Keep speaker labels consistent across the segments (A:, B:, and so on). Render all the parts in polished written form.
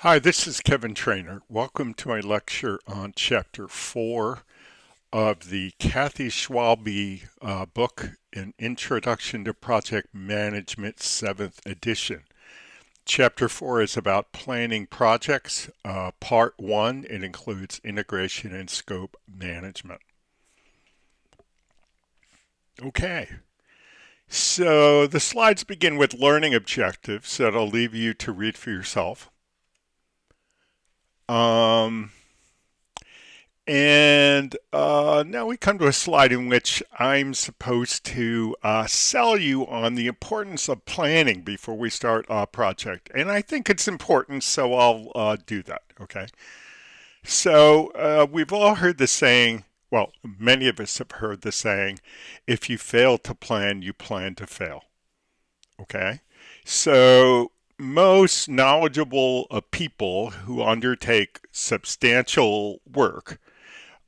A: Hi, this is Kevin Trainer. Welcome to my lecture on Chapter 4 of the Kathy Schwalbe book, An Introduction to Project Management, 7th edition. Chapter 4 is about planning projects. Part 1, it includes integration and scope management. Okay, so the slides begin with learning objectives that I'll leave you to read for yourself. Um, And now we come to a slide in which I'm supposed to sell you on the importance of planning before we start a project. And I think it's important, so I'll do that, okay? So we've all heard the saying, well, many of us have heard the saying, if you fail to plan, you plan to fail, okay? So most knowledgeable people who undertake substantial work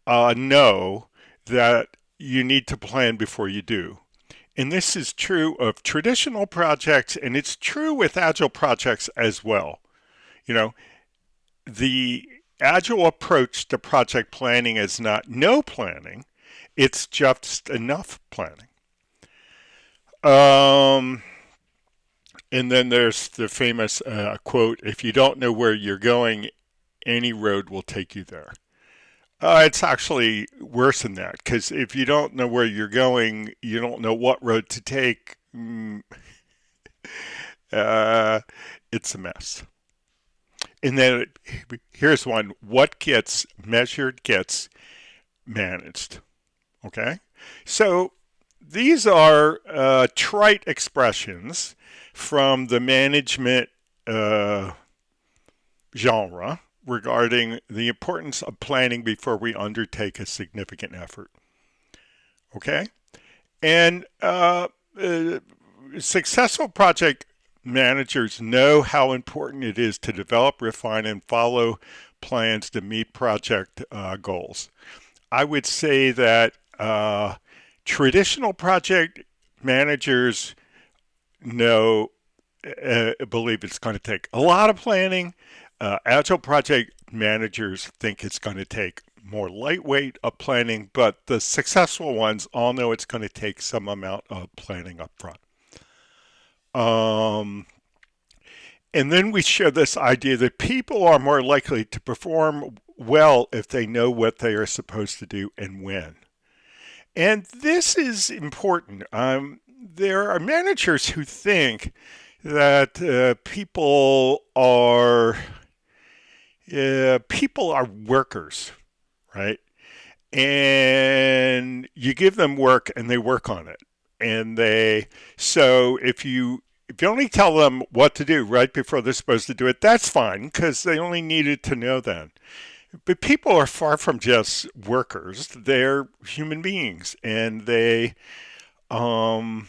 A: know that you need to plan before you do. And this is true of traditional projects, and it's true with agile projects as well. You know, the agile approach to project planning is not no planning, it's just enough planning. Um, and then there's the famous quote, if you don't know where you're going, any road will take you there. It's actually worse than that because if you don't know where you're going, you don't know what road to take. Uh, it's a mess. And then here's one: what gets measured gets managed. Okay, so these are trite expressions from the management uh, genre regarding the importance of planning before we undertake a significant effort. Okay? And successful project managers know how important it is to develop, refine, and follow plans to meet project goals. I would say that traditional project managers know, believe it's going to take a lot of planning. Agile project managers think it's going to take more lightweight of planning, but the successful ones all know it's going to take some amount of planning up front. Um, and then we share this idea that people are more likely to perform well if they know what they are supposed to do and when. And this is important. There are managers who think that people are workers, right? And you give them work and they work on it. And so if you only tell them what to do right before they're supposed to do it, that's fine because they only needed to know then. But people are far from just workers. They're human beings and um,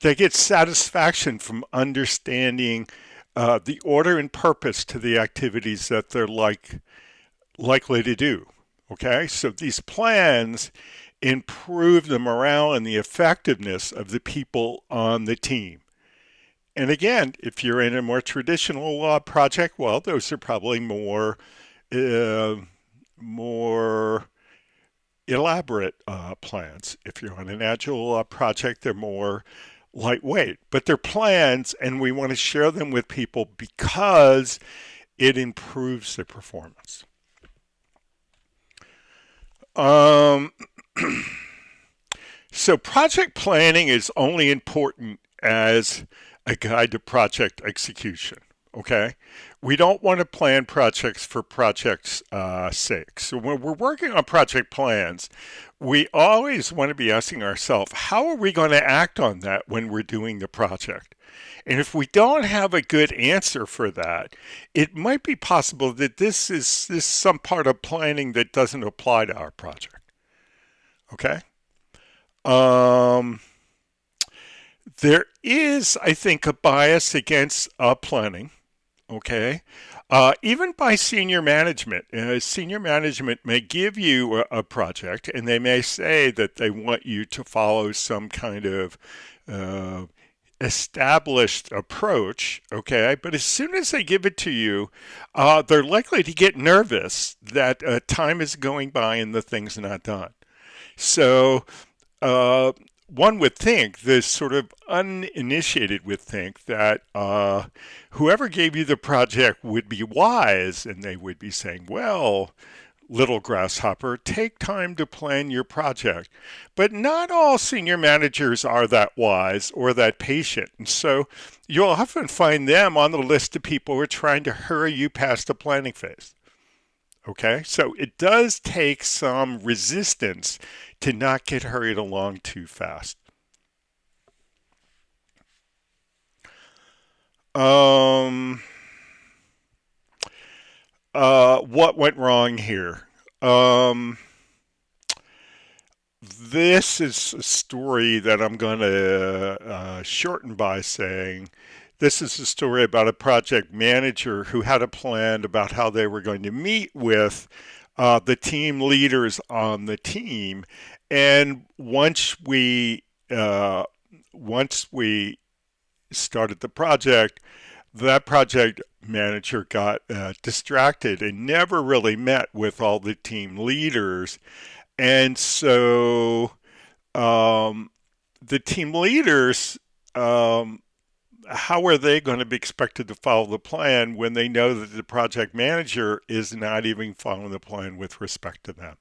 A: they get satisfaction from understanding the order and purpose to the activities that they're likely to do. Okay, so these plans improve the morale and the effectiveness of the people on the team. And again, if you're in a more traditional project, well, those are probably more elaborate plans. If you're on an agile project, they're more lightweight, but they're plans, and we want to share them with people because it improves their performance. Um, so project planning is only important as a guide to project execution. Okay, we don't want to plan projects for projects' sake. So when we're working on project plans, we always want to be asking ourselves, how are we going to act on that when we're doing the project? And if we don't have a good answer for that, it might be possible that this is some part of planning that doesn't apply to our project. Okay. Um, there is, I think, a bias against planning. Okay. Even by senior management. Senior management may give you a project and they may say that they want you to follow some kind of uh, established approach, okay? But as soon as they give it to you, they're likely to get nervous that time is going by and the thing's not done. So uh, one would think, the sort of uninitiated would think that whoever gave you the project would be wise and they would be saying, well, little grasshopper, take time to plan your project. But not all senior managers are that wise or that patient. And so you'll often find them on the list of people who are trying to hurry you past the planning phase. Okay, so it does take some resistance to not get hurried along too fast. Um, what went wrong here? Um, this is a story that I'm going to shorten by saying this is a story about a project manager who had a plan about how they were going to meet with the team leaders on the team. And uh, once we started the project, that project manager got distracted and never really met with all the team leaders. And so um, the team leaders, um, how are they going to be expected to follow the plan when they know that the project manager is not even following the plan with respect to them?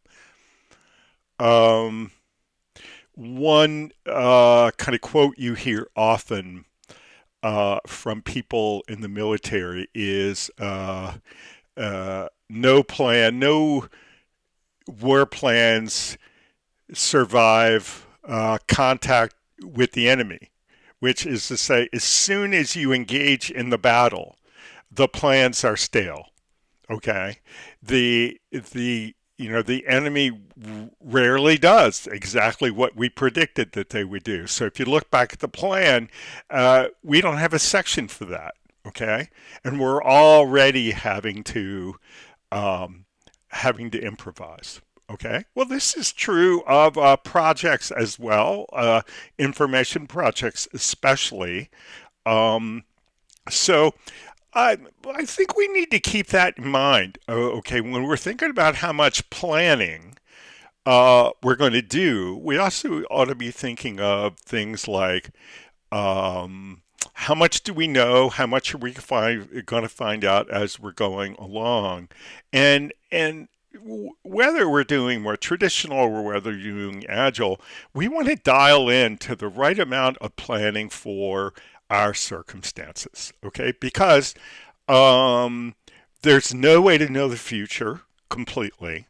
A: Um, one kind of quote you hear often from people in the military is no war plans survive contact with the enemy, which is to say, as soon as you engage in the battle, the plans are stale. Okay, the enemy rarely does exactly what we predicted that they would do. So if you look back at the plan, we don't have a section for that. Okay, and we're already um, having to improvise. Okay, well, this is true of projects as well, information projects especially. Um, so I, I think we need to keep that in mind. Okay, when we're thinking about how much planning we're going to do, we also ought to be thinking of things like how much do we know? How much are we going to find out as we're going along? And whether we're doing more traditional or whether you're doing agile, we want to dial in to the right amount of planning for our circumstances. Okay, because um, there's no way to know the future completely.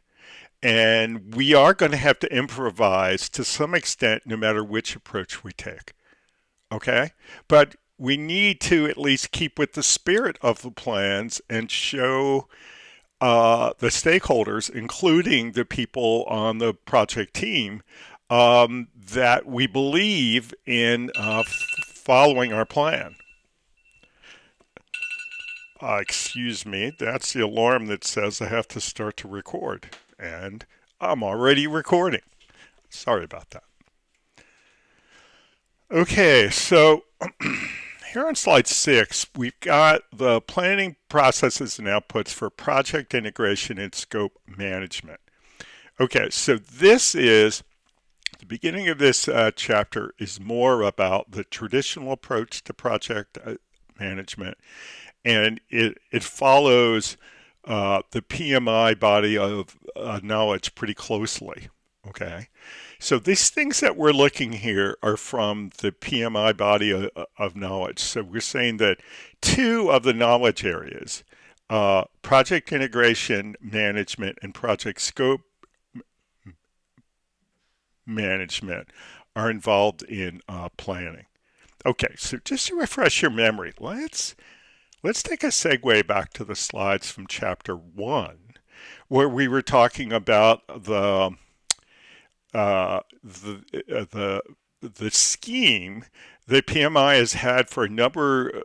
A: And we are going to have to improvise to some extent no matter which approach we take. Okay? But we need to at least keep with the spirit of the plans and show the stakeholders, including the people on the project team, that we believe in following our plan. Excuse me, that's the alarm that says I have to start to record. And I'm already recording. Sorry about that. Okay, so here on slide 6, we've got the planning processes and outputs for project integration and scope management. Okay, so this is the beginning of this chapter is more about the traditional approach to project management, and it follows the PMI body of knowledge pretty closely. Okay, so these things that we're looking here are from the PMI body of knowledge. So we're saying that two of the knowledge areas, project integration management and project scope management, are involved in planning. Okay, so just to refresh your memory, let's take a segue back to the slides from chapter 1, where we were talking about the scheme that PMI has had for a number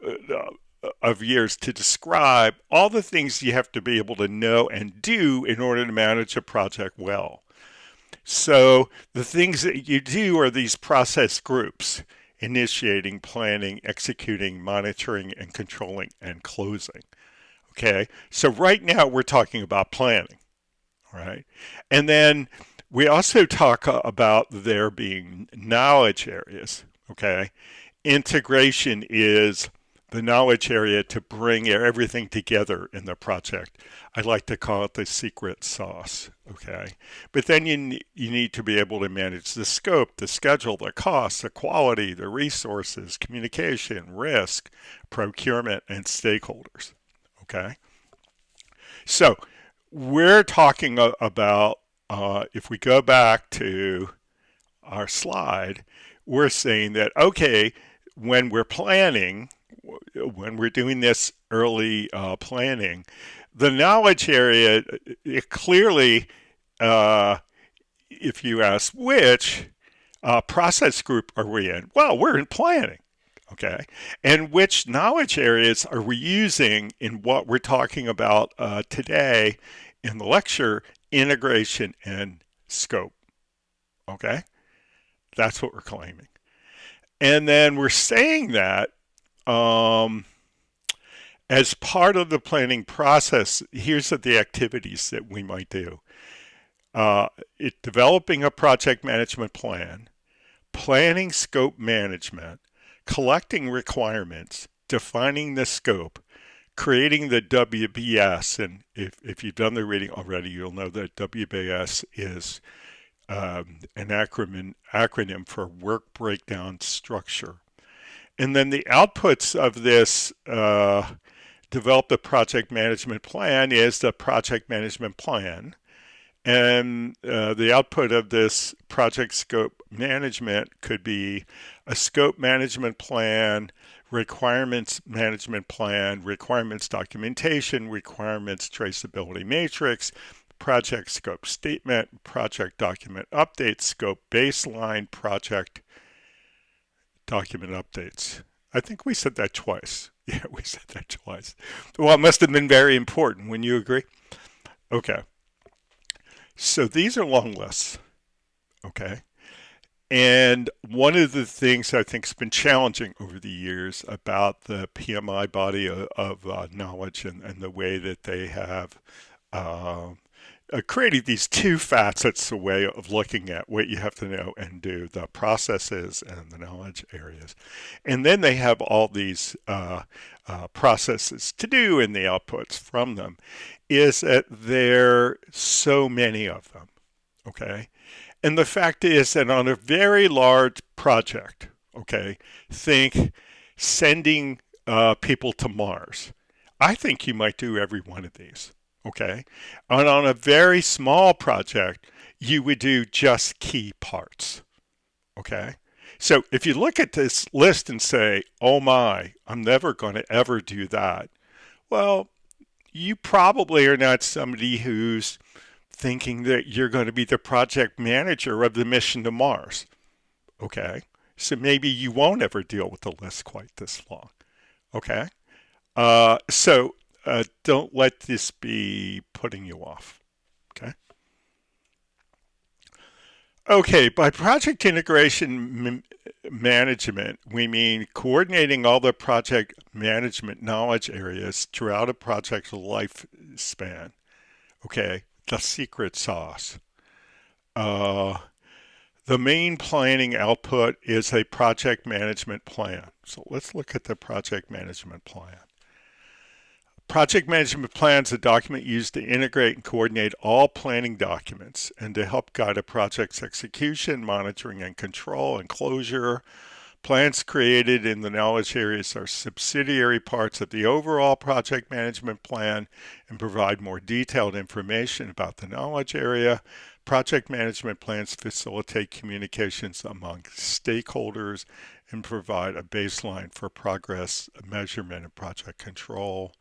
A: of years to describe all the things you have to be able to know and do in order to manage a project well. So the things that you do are these process groups. initiating, planning, executing, monitoring, and controlling, and closing. Okay, so right now we're talking about planning, right? And then we also talk about there being knowledge areas. Okay, integration is the knowledge area to bring everything together in the project. I like to call it the secret sauce. Okay, but then you need to be able to manage the scope, the schedule, the cost, the quality, the resources, communication, risk, procurement, and stakeholders. Okay, so we're talking about if we go back to our slide, we're saying that, okay, when we're planning, when we're doing this early planning, the knowledge area, it clearly, uh, if you ask which process group are we in? Well, we're in planning. Okay. And which knowledge areas are we using in what we're talking about today in the lecture? Integration and scope. Okay. That's what we're claiming. And then we're saying that um, as part of the planning process, here's the activities that we might do. Developing a project management plan, planning scope management, collecting requirements, defining the scope, creating the WBS. And if you've done the reading already, you'll know that WBS is an acronym for work breakdown structure. And then the outputs of this develop the project management plan is the project management plan. And the output of this project scope management could be a scope management plan, requirements management plan, requirements documentation, requirements traceability matrix, project scope statement, project document updates, scope baseline, project document updates. I think we said that twice. Yeah, we said that twice. Well, it must have been very important. Wouldn't you agree? Okay. So these are long lists. Okay. And one of the things I think has been challenging over the years about the PMI body of knowledge and the way that they have uh, created these two facets, a way of looking at what you have to know and do, the processes and the knowledge areas. And then they have all these processes to do and the outputs from them, is that there are so many of them. Okay. And the fact is that on a very large project, okay, think sending people to Mars. I think you might do every one of these, okay? And on a very small project, you would do just key parts, okay? So if you look at this list and say, oh my, I'm never going to ever do that, well, you probably are not somebody who's thinking that you're going to be the project manager of the mission to Mars. Okay. So maybe you won't ever deal with the list quite this long. Okay. So don't let this be putting you off. Okay. Okay. By project integration management, we mean coordinating all the project management knowledge areas throughout a project's lifespan. Okay. The secret sauce. Uh, the main planning output is a project management plan. So let's look at the project management plan. Project management plan is a document used to integrate and coordinate all planning documents and to help guide a project's execution, monitoring and control, and closure. Plans created in the knowledge areas are subsidiary parts of the overall project management plan and provide more detailed information about the knowledge area. Project management plans facilitate communications among stakeholders and provide a baseline for progress measurement and project control.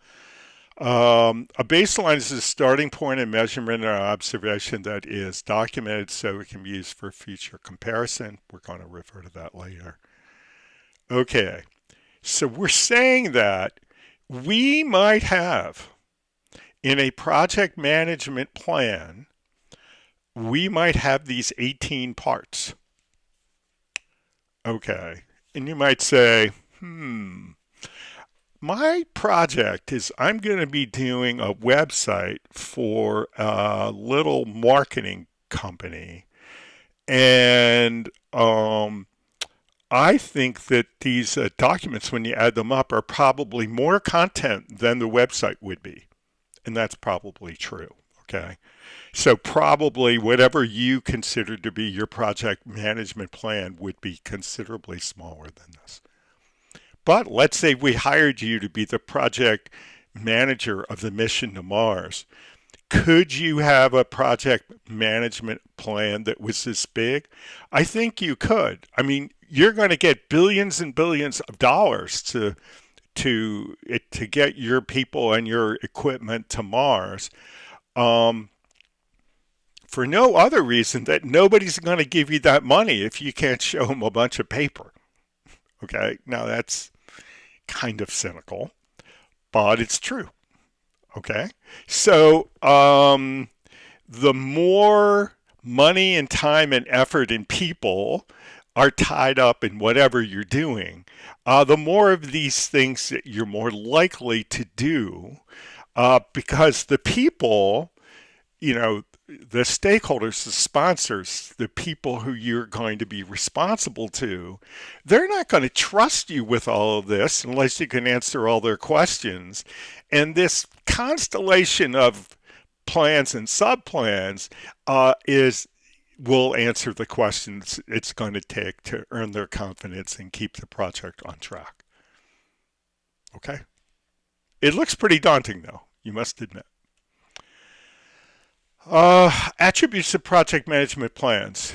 A: A baseline is a starting point of measurement or observation that is documented so it can be used for future comparison. We're going to refer to that later. Okay, so we're saying that we might have in a project management plan, we might have these 18 parts. Okay, And you might say, hmm, my project is I'm going to be doing a website for a little marketing company. And I think that these documents, when you add them up, are probably more content than the website would be. And that's probably true. Okay. So probably whatever you consider to be your project management plan would be considerably smaller than this. But let's say we hired you to be the project manager of the mission to Mars. Could you have a project management plan that was this big? I think you could. I mean, you're going to get billions and billions of dollars to get your people and your equipment to Mars. Um, for no other reason that nobody's going to give you that money if you can't show them a bunch of paper. Okay, now that's kind of cynical, but it's true. Okay, so the more money and time and effort and people are tied up in whatever you're doing, the more of these things that you're more likely to do because the people, you know, the stakeholders, the sponsors, the people who you're going to be responsible to, they're not going to trust you with all of this unless you can answer all their questions. And this constellation of plans and subplans is will answer the questions it's going to take to earn their confidence and keep the project on track. Okay? It looks pretty daunting, though, you must admit. Attributes of project management plans.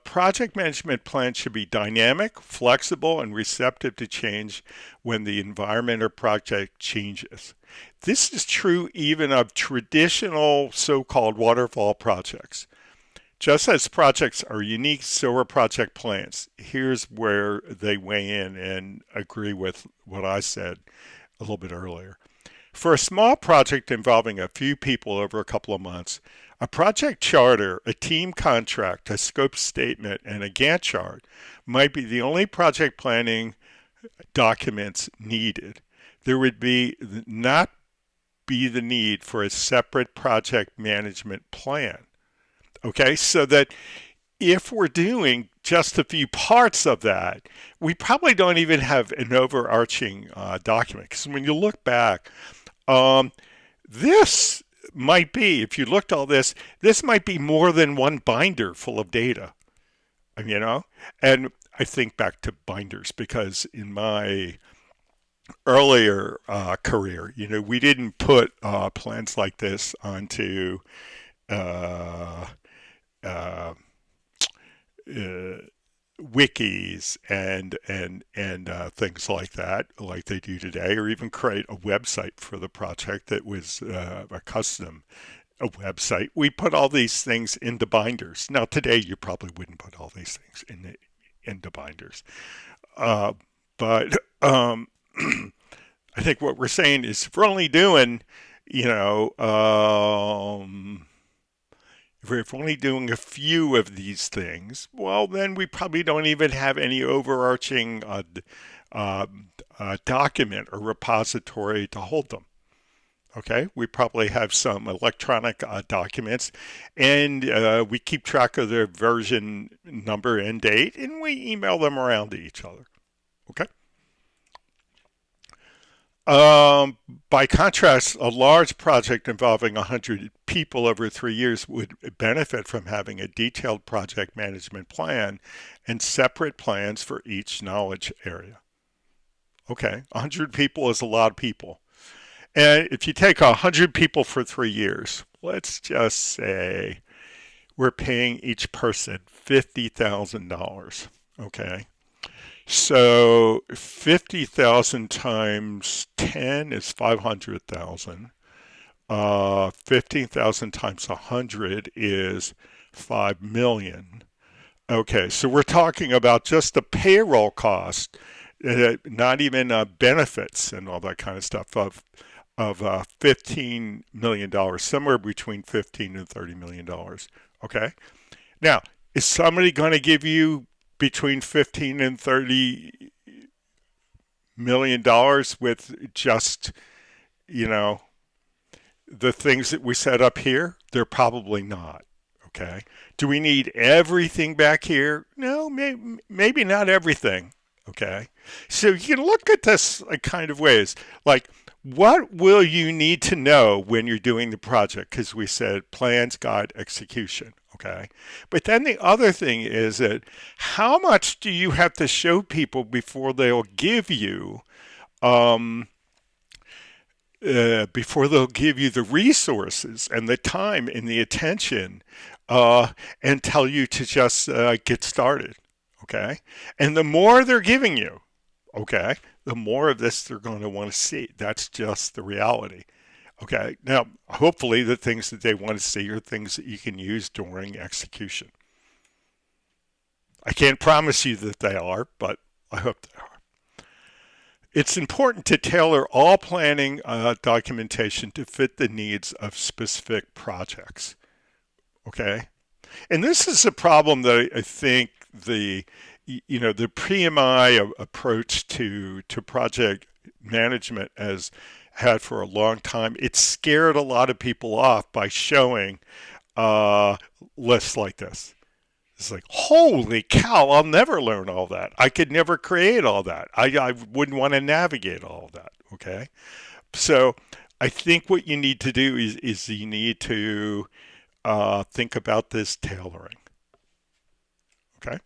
A: Project management plans should be dynamic, flexible, and receptive to change when the environment or project changes. This is true even of traditional so-called waterfall projects. Just as projects are unique, so are project plans. Here's where they weigh in and agree with what I said a little bit earlier. For a small project involving a few people over a couple of months, a project charter, a team contract, a scope statement, and a Gantt chart might be the only project planning documents needed. There would be not be the need for a separate project management plan. Okay, so that if we're doing just a few parts of that, we probably don't even have an overarching document. Because when you look back, um, this might be, if you looked at all this might be more than one binder full of data, you know? And I think back to binders because in my earlier career, you know, we didn't put plans like this onto uh, uh, uh, wikis and things like that, like they do today, or even create a website for the project that was a custom a website. We put all these things into binders. Now today you probably wouldn't put all these things into binders, uh, but I think what we're saying is if we're only doing, you know, if we're only doing a few of these things, well, then we probably don't even have any overarching uh, document or repository to hold them. Okay, we probably have some electronic documents, and we keep track of their version number and date, and we email them around to each other. Okay. By contrast, a large project involving 100 people over 3 years would benefit from having a detailed project management plan and separate plans for each knowledge area. Okay, 100 people is a lot of people. And if you take 100 people for 3 years, let's just say we're paying each person $50,000. Okay. So 50,000 times 10 is 500,000. 15,000 times 100 is 5 million. Okay, so we're talking about just the payroll cost, not even benefits and all that kind of stuff of $15 million, somewhere between 15 and $30 million. Okay, now is somebody going to give you between 15 and 30 million dollars with just, you know, the things that we set up here? They're probably not. Okay. Do we need everything back here? No, maybe not everything. Okay. So you can look at this like kind of ways. Like, what will you need to know when you're doing the project? Because we said plans, guide, execution. Okay. But then the other thing is that how much do you have to show people before they'll give you um, before they'll give you the resources and the time and the attention and tell you to just get started. Okay. And the more they're giving you, okay, the more of this they're going to want to see. That's just the reality. Okay. Now, hopefully, the things that they want to see are things that you can use during execution. I can't promise you that they are, but I hope they are. It's important to tailor all planning documentation to fit the needs of specific projects. Okay, and this is a problem that I think the PMI approach to project management has had for a long time. It scared a lot of people off by showing uh, lists like this. It's like, holy cow, I'll never learn all that. I could never create all that. I wouldn't want to navigate all of that. Okay. So I think what you need to do is you need to think about this tailoring. Okay.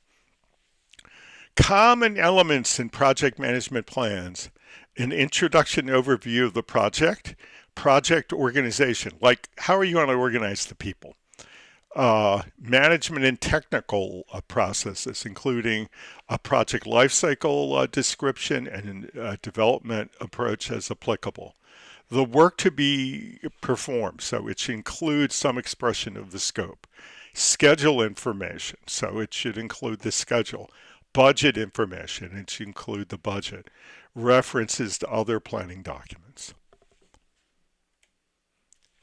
A: Common elements in project management plans: an introduction overview of the project organization, like how are you going to organize the people? Management and technical processes, including a project lifecycle description and development approach as applicable. The work to be performed, so it should include some expression of the scope. Schedule information, so it should include the schedule. Budget information, it should include the budget. References to other planning documents.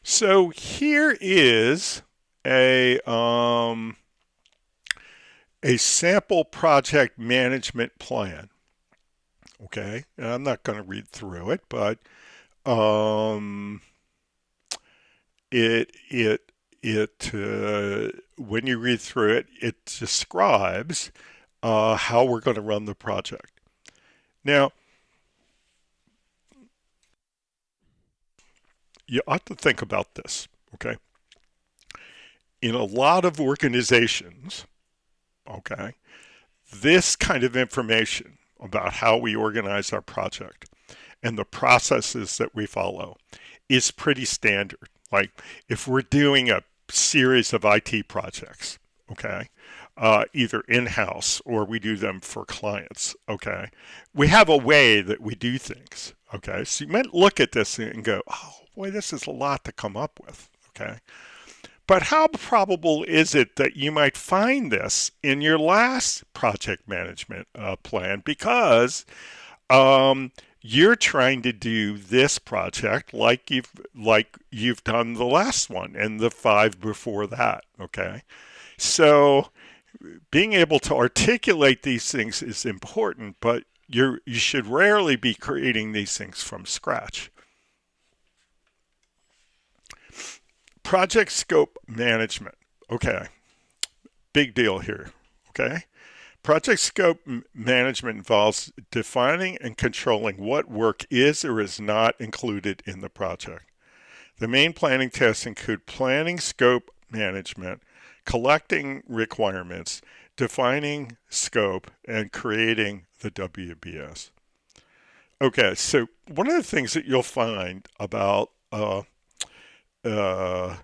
A: So here is a a sample project management plan. Okay, and I'm not going to read through it, but um, it when you read through it, it describes how we're going to run the project. Now, you ought to think about this. Okay, in a lot of organizations, okay, this kind of information about how we organize our project and the processes that we follow is pretty standard. Like if we're doing a series of IT projects, okay, either in-house or we do them for clients, okay, we have a way that we do things, okay. So you might look at this and go, oh boy, this is a lot to come up with, okay. But how probable is it that you might find this in your last project management plan because you're trying to do this project like you've done the last one and the five before that, okay? So being able to articulate these things is important, but you should rarely be creating these things from scratch. Project scope management. Okay, big deal here. Okay, project scope management involves defining and controlling what work is or is not included in the project. The main planning tasks include planning scope management, collecting requirements, defining scope, and creating the WBS. Okay, so one of the things that you'll find about uh, the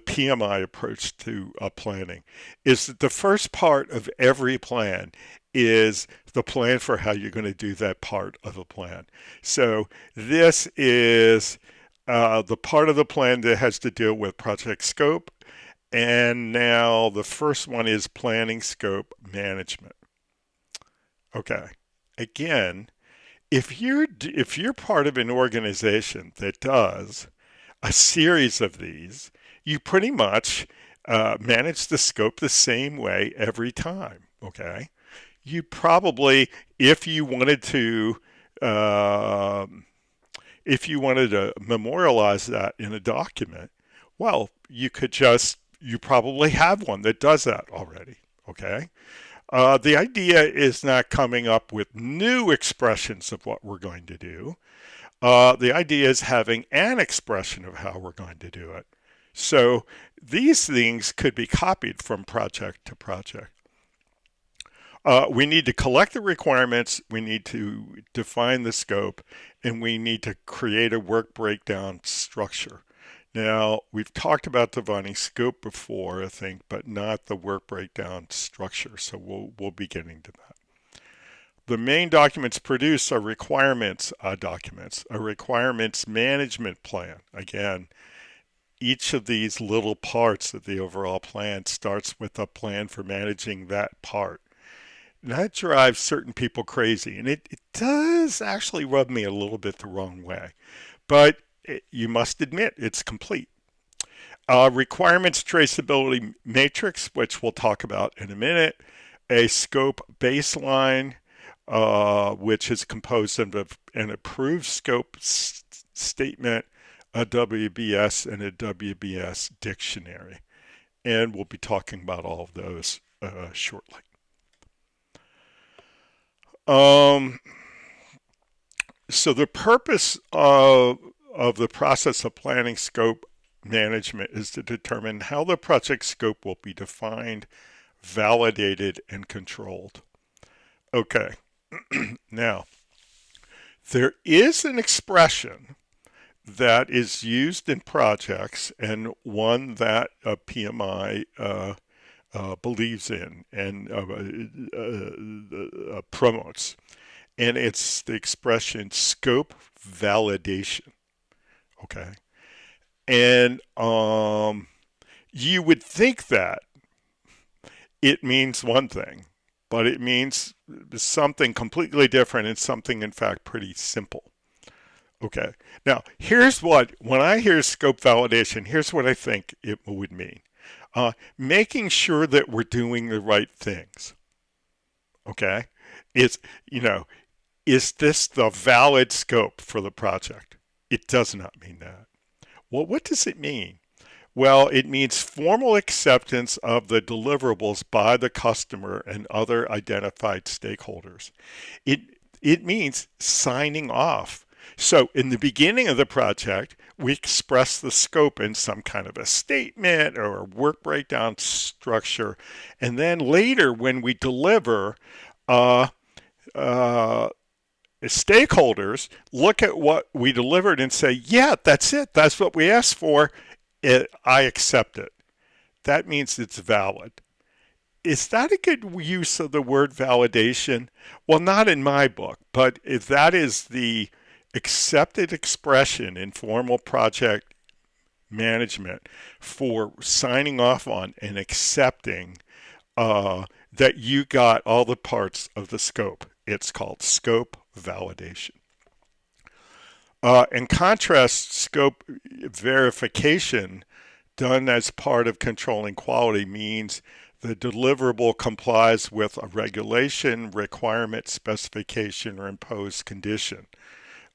A: PMI approach to planning is that the first part of every plan is the plan for how you're going to do that part of the plan. So this is the part of the plan that has to deal with project scope. And now the first one is planning scope management. Okay. Again, if you're part of an organization that does a series of these, you pretty much manage the scope the same way every time. Okay. you probably, if you wanted to, uh, if you wanted to memorialize that in a document, well, you probably have one that does that already. Okay. The idea is not coming up with new expressions of what we're going to do. The idea is having an expression of how we're going to do it. So these things could be copied from project to project. We need to collect the requirements, we need to define the scope, and we need to create a work breakdown structure. Now, we've talked about defining scope before, I think, but not the work breakdown structure. So we'll be getting to that. The main documents produced are requirements documents, a requirements management plan. Again, each of these little parts of the overall plan starts with a plan for managing that part. And that drives certain people crazy, and it does actually rub me a little bit the wrong way. But you must admit it's complete. Requirements traceability matrix, which we'll talk about in a minute, a scope baseline, which is composed of an approved scope statement, a WBS, and a WBS dictionary. And we'll be talking about all of those shortly. So the purpose of the process of planning scope management is to determine how the project scope will be defined, validated, and controlled. Okay, now there is an expression that is used in projects and one that PMI believes in and promotes. And it's the expression scope validation. Okay. And you would think that it means one thing, but it means something completely different and something, in fact, pretty simple. Okay. Now, when I hear scope validation, here's what I think it would mean. Making sure that we're doing the right things. Okay. Is, you know, is this the valid scope for the project? It does not mean that. Well, what does it mean? Well, it means formal acceptance of the deliverables by the customer and other identified stakeholders. It, it means signing off. So in the beginning of the project, we express the scope in some kind of a statement or a work breakdown structure. And then later, when we deliver, uh, uh, stakeholders look at what we delivered and say, yeah, that's it. That's what we asked for. I accept it. That means it's valid. Is that a good use of the word validation? Well, not in my book, but if that is the accepted expression in formal project management for signing off on and accepting that you got all the parts of the scope. It's called scope validation. In contrast, scope verification done as part of controlling quality means the deliverable complies with a regulation, requirement, specification, or imposed condition.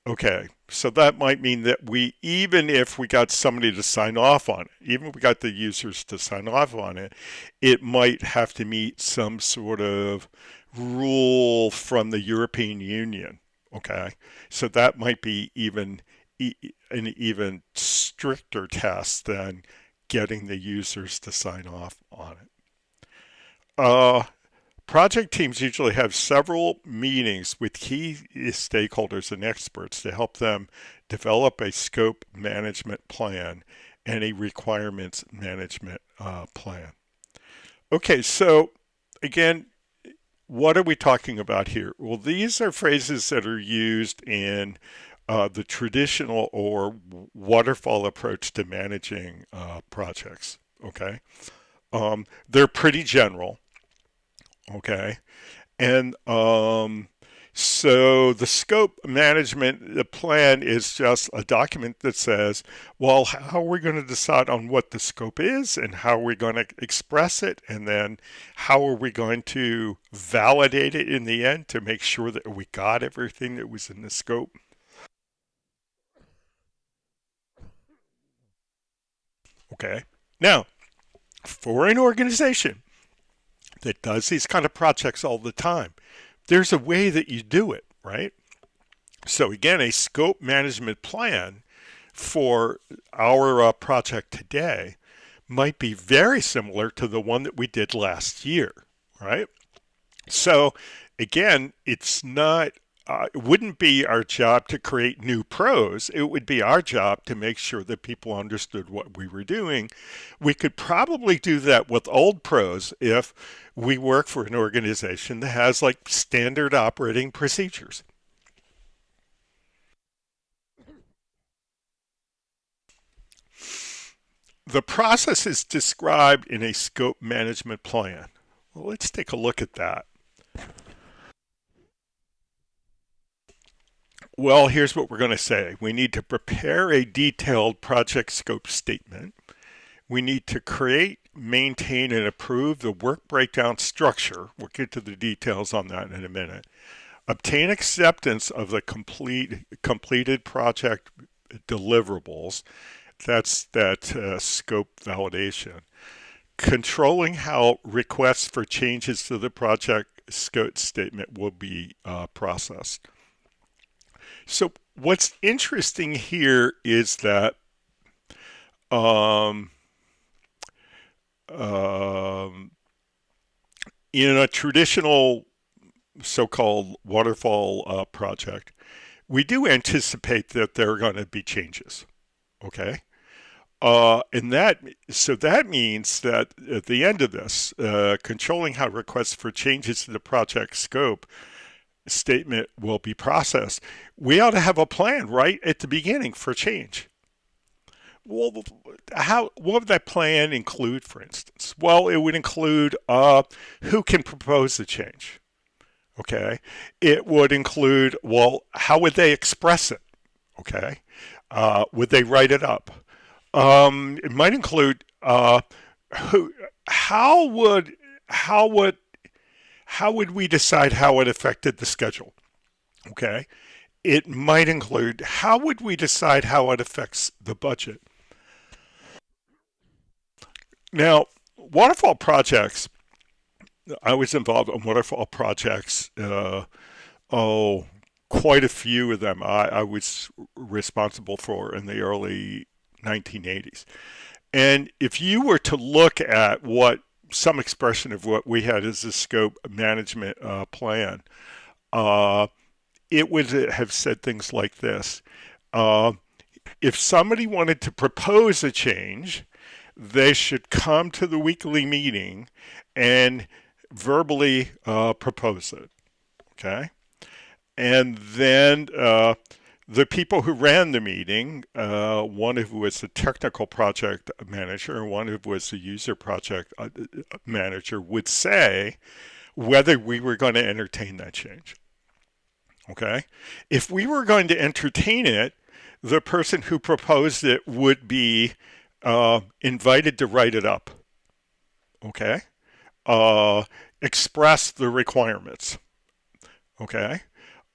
A: Okay, so that might mean that even if we got somebody to sign off on it, even if we got the users to sign off on it, it might have to meet some sort of rule from the European Union. Okay, so that might be an even stricter test than getting the users to sign off on it. Uh, Project teams usually have several meetings with key stakeholders and experts to help them develop a scope management plan and a requirements management plan. Okay, so again, what are we talking about here? Well, these are phrases that are used in the traditional or waterfall approach to managing projects. Okay, they're pretty general. Okay, and So the scope management the plan is just a document that says, well, how are we going to decide on what the scope is and how are we going to express it? And then how are we going to validate it in the end to make sure that we got everything that was in the scope? Okay. Now, for an organization that does these kind of projects all the time, there's a way that you do it, right? So again, a scope management plan for our project today might be very similar to the one that we did last year, right? So again, it wouldn't be our job to create new pros. It would be our job to make sure that people understood what we were doing. We could probably do that with old pros if we work for an organization that has like standard operating procedures. The process is described in a scope management plan. Well, let's take a look at that. Well, here's what we're going to say. We need to prepare a detailed project scope statement. We need to create, maintain, and approve the work breakdown structure. We'll get to the details on that in a minute. Obtain acceptance of the completed project deliverables. That's that scope validation. Controlling how requests for changes to the project scope statement will be processed. So what's interesting here is that um, um, in a traditional so-called waterfall project, we do anticipate that there are going to be changes. Okay. And that means that at the end of this, controlling how requests for changes to the project scope statement will be processed. We ought to have a plan right at the beginning for change. Well, what would that plan include, for instance? Well, it would include who can propose the change. Okay. It would include, well, how would they express it? Okay. Would they write it up? It might include who, how would, how would, how would we decide how it affected the schedule? Okay. It might include how would we decide how it affects the budget? Now, waterfall projects, I was involved in waterfall projects. Oh, quite a few of them I was responsible for in the early 1980s. And if you were to look at what some expression of what we had as a scope management plan, uh, it would have said things like this. Uh, if somebody wanted to propose a change, they should come to the weekly meeting and verbally propose it. Okay. And then the people who ran the meeting, one who was the technical project manager and one who was the user project manager, would say whether we were going to entertain that change. Okay. If we were going to entertain it, the person who proposed it would be invited to write it up. Okay. Uh, express the requirements. Okay.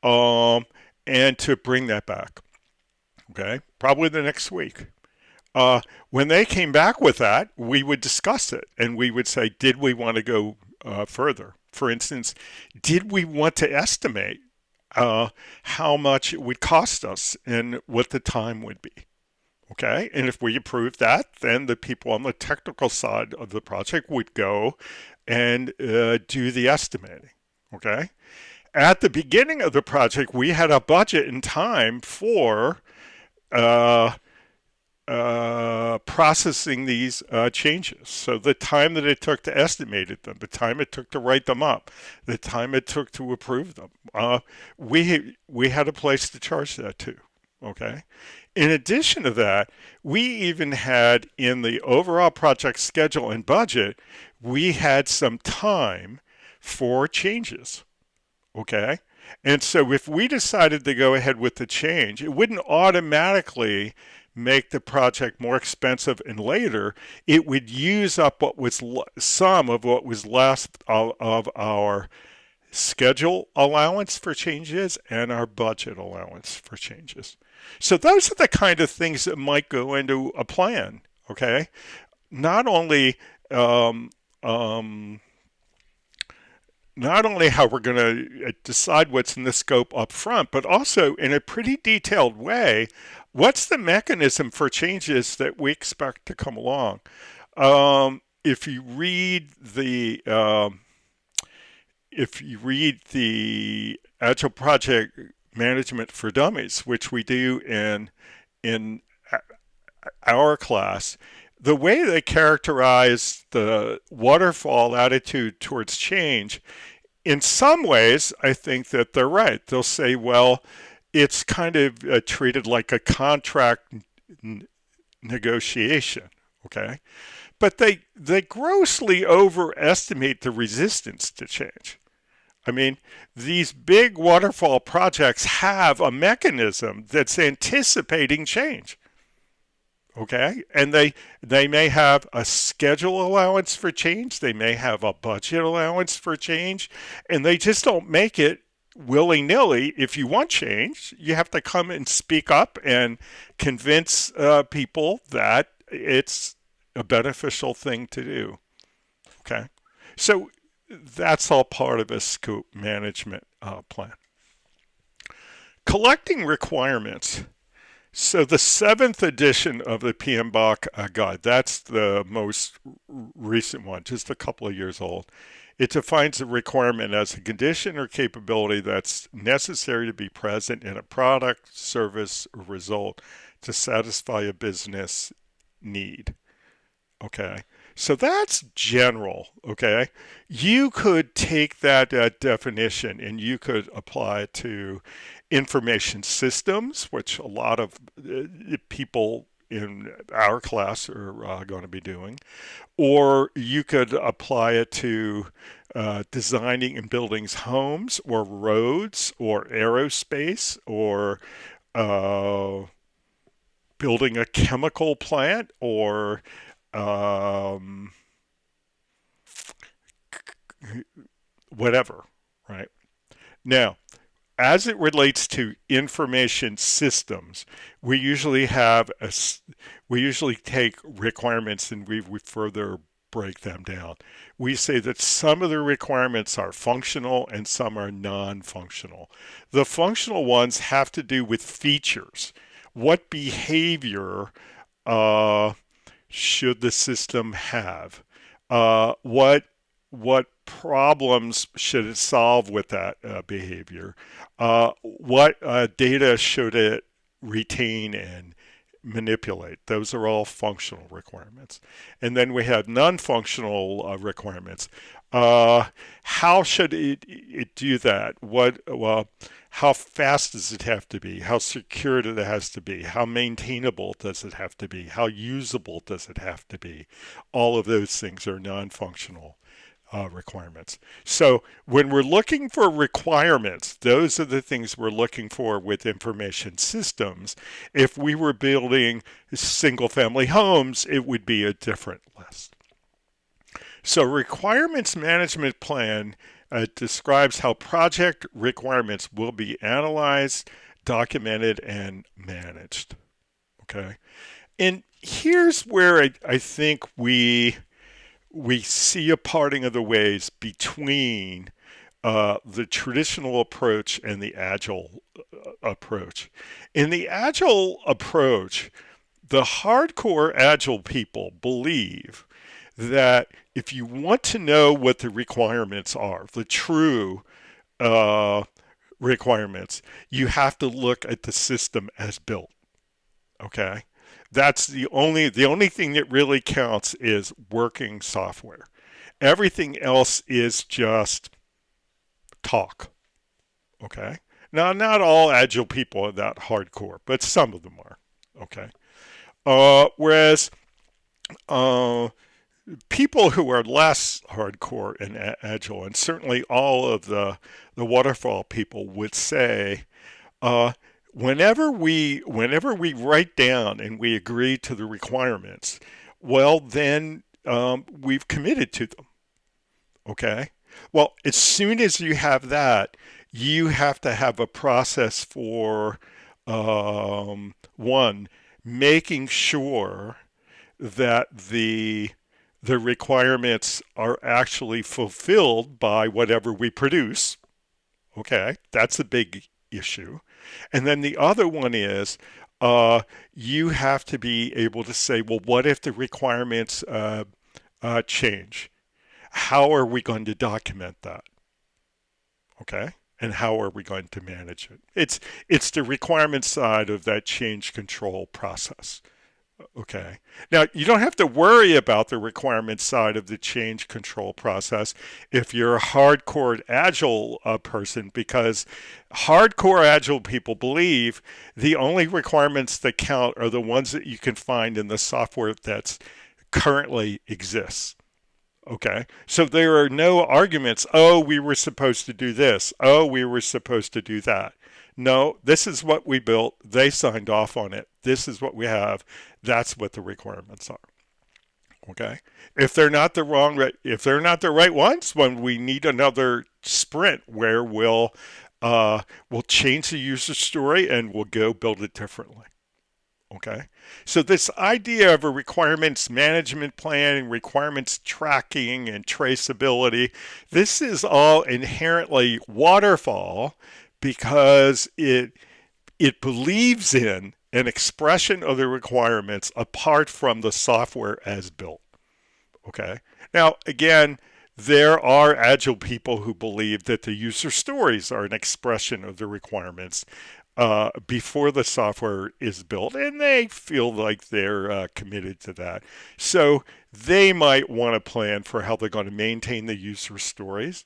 A: Um, and to bring that back. Okay. Probably the next week. When they came back with that, we would discuss it and we would say, did we want to go further? For instance, did we want to estimate how much it would cost us and what the time would be? Okay. And if we approved that, then the people on the technical side of the project would go and do the estimating. Okay. At the beginning of the project, we had a budget and time for uh, processing these changes. So the time that it took to estimate them, the time it took to write them up, the time it took to approve them, we had a place to charge that too. Okay. In addition to that, we even had in the overall project schedule and budget, we had some time for changes. Okay. And so if we decided to go ahead with the change, it wouldn't automatically make the project more expensive and later. It would use up what was some of what was left of our schedule allowance for changes and our budget allowance for changes. So those are the kind of things that might go into a plan. Okay, not only um, um, not only how we're going to decide what's in the scope up front, but also in a pretty detailed way, what's the mechanism for changes that we expect to come along. If you read the Agile Project Management for Dummies, which we do in our class, the way they characterize the waterfall attitude towards change, in some ways, I think that they're right. They'll say, well, it's kind of treated like a contract negotiation, okay? But they grossly overestimate the resistance to change. I mean, these big waterfall projects have a mechanism that's anticipating change. Okay, and they may have a schedule allowance for change, they may have a budget allowance for change, and they just don't make it willy-nilly. If you want change, you have to come and speak up and convince people that it's a beneficial thing to do. Okay, so that's all part of a scope management plan. Collecting requirements. So the seventh edition of the PMBOK guide, that's the most recent one, just a couple of years old. It defines a requirement as a condition or capability that's necessary to be present in a product, service, or result to satisfy a business need. Okay. So that's general. Okay. You could take that definition and you could apply it to information systems, which a lot of people in our class are going to be doing, or you could apply it to designing and building homes or roads or aerospace or uh, building a chemical plant or um, whatever, right? Now, as it relates to information systems, we usually have we usually take requirements and we further break them down. We say that some of the requirements are functional and some are non-functional. The functional ones have to do with features. What behavior uh, should the system have? What problems should it solve with that behavior? What data should it retain and manipulate? Those are all functional requirements. And then we have non-functional requirements. How should it do that? How fast does it have to be? How secure does it have to be? How maintainable does it have to be? How usable does it have to be? All of those things are non-functional requirements. So when we're looking for requirements, those are the things we're looking for with information systems. If we were building single family homes, it would be a different list. So requirements management plan describes how project requirements will be analyzed, documented, and managed. Okay. And here's where I think we see a parting of the ways between the traditional approach and the agile approach. In the agile approach, the hardcore agile people believe that if you want to know what the requirements are, the true uh, requirements, you have to look at the system as built. Okay, that's the only thing that really counts is working software. Everything else is just talk. Okay. Now, not all agile people are that hardcore, but some of them are. Okay. Whereas uh, People who are less hardcore and agile, and certainly all of the waterfall people would say, uh, whenever we write down and we agree to the requirements, well then we've committed to them. Okay. Well, as soon as you have that, you have to have a process for one, making sure that the requirements are actually fulfilled by whatever we produce. Okay, that's a big issue. And then the other one is you have to be able to say, well, what if the requirements change? How are we going to document that? Okay. And how are we going to manage it? It's the requirement side of that change control process. Okay. Now, you don't have to worry about the requirement side of the change control process if you're a hardcore agile person, because hardcore agile people believe the only requirements that count are the ones that you can find in the software that's currently exists. Okay. So there are no arguments. Oh, we were supposed to do this. Oh, we were supposed to do that. No, this is what we built. They signed off on it. This is what we have. That's what the requirements are. Okay. If they're not the right ones, when we need another sprint where we'll change the user story and we'll go build it differently. Okay. So this idea of a requirements management plan and requirements tracking and traceability, this is all inherently waterfall because it believes in an expression of the requirements apart from the software as built. Okay. Now, again, there are agile people who believe that the user stories are an expression of the requirements before the software is built, and they feel like they're committed to that. So they might want to plan for how they're going to maintain the user stories.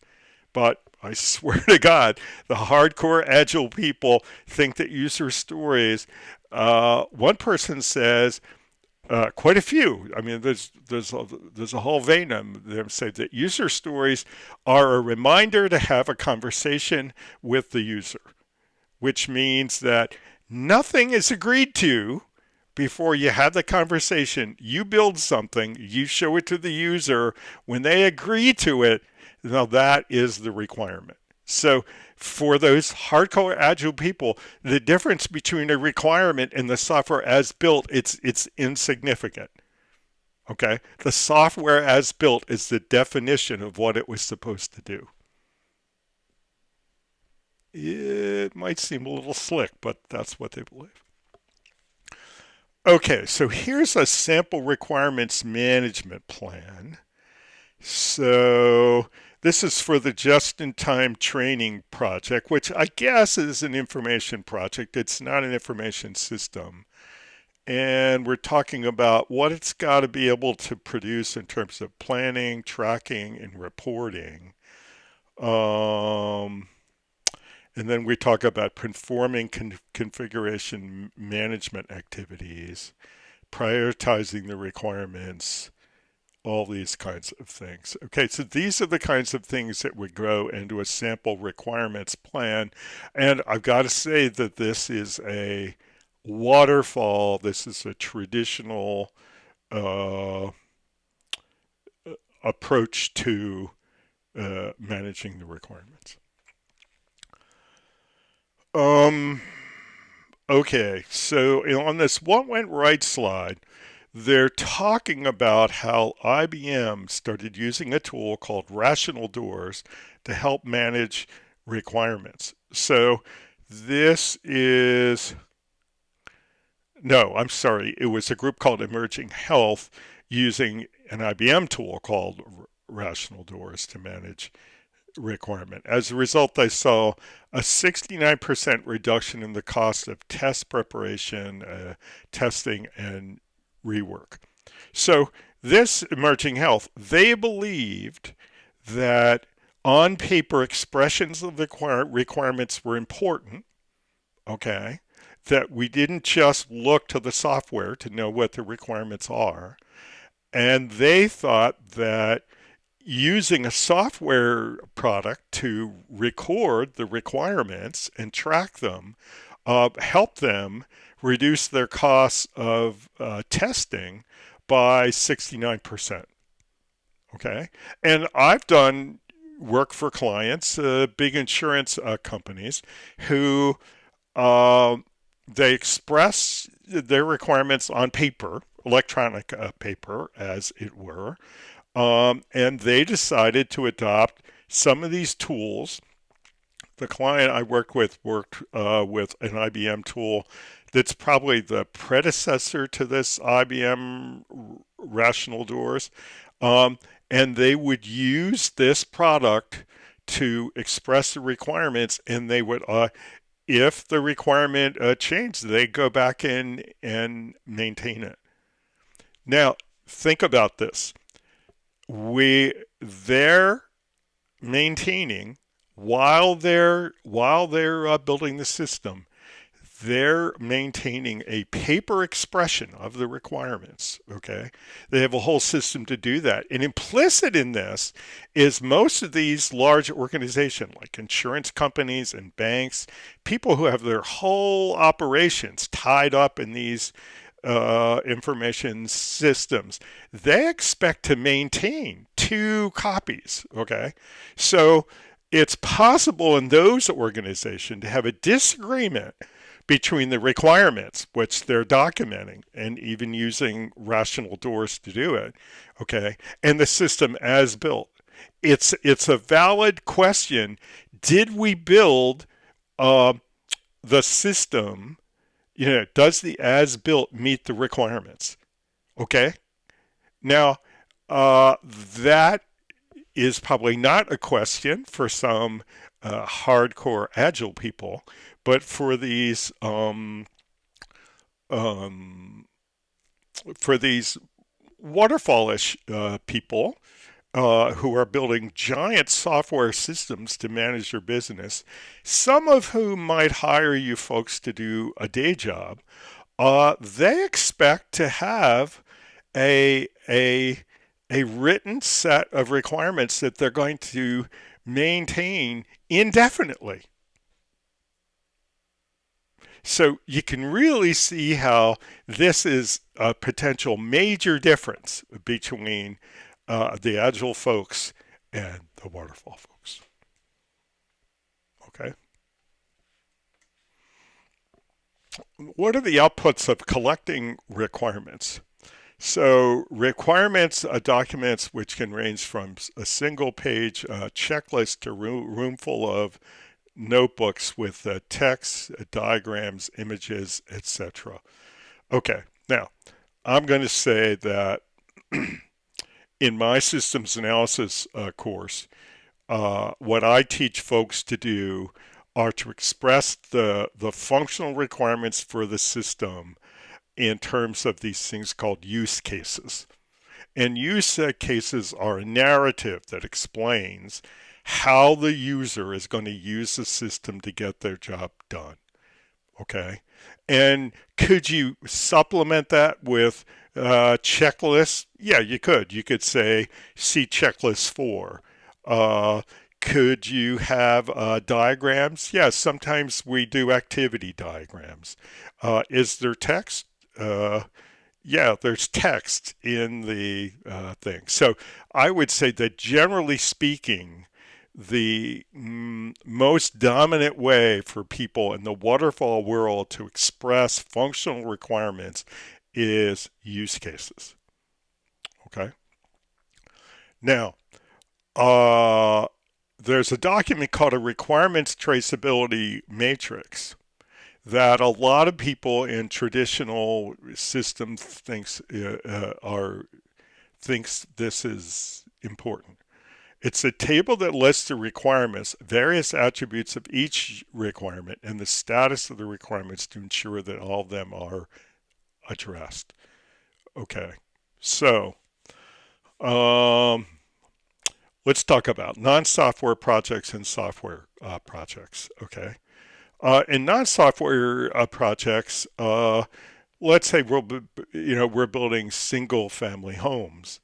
A: But I swear to God, the hardcore agile people think that user stories. One person says quite a few. I mean, there's a whole vein of them say that user stories are a reminder to have a conversation with the user, which means that nothing is agreed to before you have the conversation. You build something, you show it to the user. When they agree to it, now that is the requirement. So for those hardcore agile people, the difference between a requirement and the software as built, it's insignificant. Okay? The software as built is the definition of what it was supposed to do. It might seem a little slick, but that's what they believe. Okay, so here's a sample requirements management plan. So this is for the just-in-time training project, which I guess is an information project. It's not an information system. And we're talking about what it's got to be able to produce in terms of planning, tracking, and reporting. And then we talk about performing configuration management activities, prioritizing the requirements, all these kinds of things. Okay, so these are the kinds of things that would grow into a sample requirements plan. And I've got to say that this is a waterfall. This is a traditional uh, approach to managing the requirements. Um, okay, so on this what went right slide, they're talking about how IBM started using a tool called rational doors to help manage requirements. So this is, no, I'm sorry, it was a group called Emerging Health using an IBM tool called rational doors to manage requirement. As a result, they saw a 69% reduction in the cost of test preparation, testing, and rework. So this emerging health, they believed that on paper expressions of the requirements were important, okay, that we didn't just look to the software to know what the requirements are, And they thought that using a software product to record the requirements and track them helped them reduce their costs of testing by 69%. Okay. And I've done work for clients, big insurance companies, who uh, they express their requirements on paper, electronic paper, as it were, and they decided to adopt some of these tools. The client I worked with an IBM tool that's probably the predecessor to this IBM Rational Doors, um, and they would use this product to express the requirements, and they would, if the requirement changed, they go back in and maintain it. Now, think about this. They're maintaining while they're building the system, they're maintaining a paper expression of the requirements. Okay, they have a whole system to do that, and implicit in this is most of these large organizations like insurance companies and banks, people who have their whole operations tied up in these information systems, they expect to maintain two copies. Okay, so it's possible in those organizations to have a disagreement between the requirements, which they're documenting and even using rational doors to do it, okay, and the system as built. It's a valid question. Did we build uh, the system? Does the as built meet the requirements? Okay. Now, that is probably not a question for some hardcore agile people, but for um, these waterfallish people who are building giant software systems to manage their business, some of whom might hire you folks to do a day job, they expect to have a a a written set of requirements that they're going to maintain indefinitely. So you can really see how this is a potential major difference between the agile folks and the waterfall folks. Okay. What are the outputs of collecting requirements? So requirements documents which can range from a single page checklist to room full of notebooks with text, diagrams, images, etc. Okay, now I'm going to say that in my systems analysis course, what I teach folks to do are to express the functional requirements for the system in terms of these things called use cases. And use cases are a narrative that explains how the user is going to use the system to get their job done. Okay. And could you supplement that with checklists? Yeah, you could. You could say, see checklist four. Uh, could you have diagrams? Yes, sometimes we do activity diagrams. Is there text? Uh, yeah, there's text in the thing. So I would say that generally speaking, the most dominant way for people in the waterfall world to express functional requirements is use cases. Okay. Now, uh, there's a document called a requirements traceability matrix that a lot of people in traditional systems thinks this is important. It's a table that lists the requirements, various attributes of each requirement, and the status of the requirements to ensure that all of them are addressed. Okay, so um, let's talk about non-software projects and software projects. Okay, in non-software projects, let's say we're building single family homes.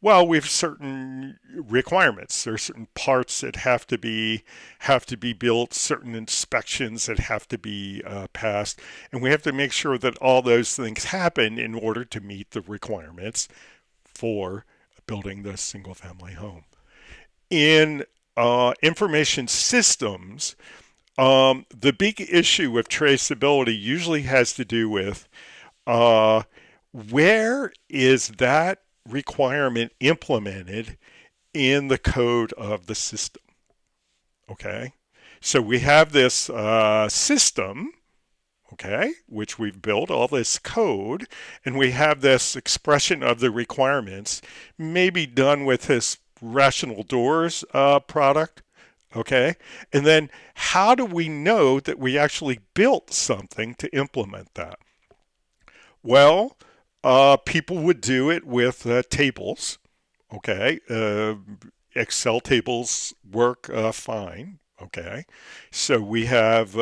A: Well, we have certain requirements. There are certain parts that have to be built, certain inspections that have to be passed, and we have to make sure that all those things happen in order to meet the requirements for building the single family home. In information systems, the big issue with traceability usually has to do with uh, where is that requirement implemented in the code of the system? Okay. So we have this system, okay, which we've built, all this code, and we have this expression of the requirements, maybe done with this rational doors product, okay? And then how do we know that we actually built something to implement that? Well, people would do it with tables. Okay, Excel tables work fine. Okay, so we have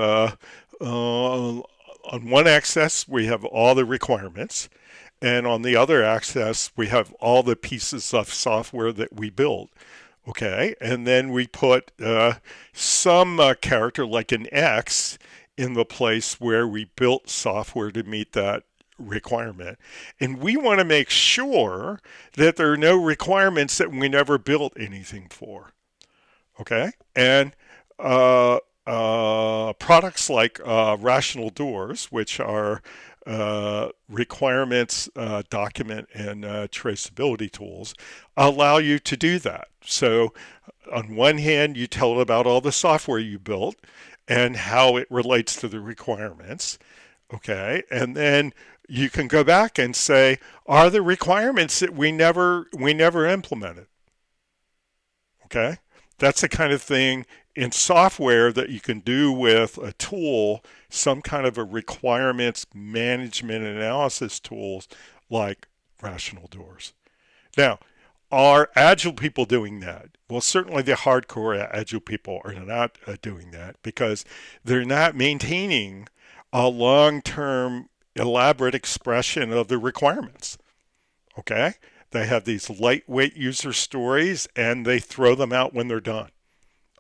A: on one axis we have all the requirements, and on the other axis we have all the pieces of software that we build. Okay, and then we put some character like an X in the place where we built software to meet that requirement. And we want to make sure that there are no requirements that we never built anything for. Okay, and products like rational doors, which are requirements document and traceability tools, allow you to do that. So on one hand, you tell it about all the software you built and how it relates to the requirements. Okay, and then you can go back and say, are the requirements that we never implemented? Okay, that's the kind of thing in software that you can do with a tool, some kind of a requirements management analysis tools like rational doors. Now, are agile people doing that? Well, certainly the hardcore agile people are not doing that because they're not maintaining a long-term elaborate expression of the requirements. Okay? They have these lightweight user stories and they throw them out when they're done.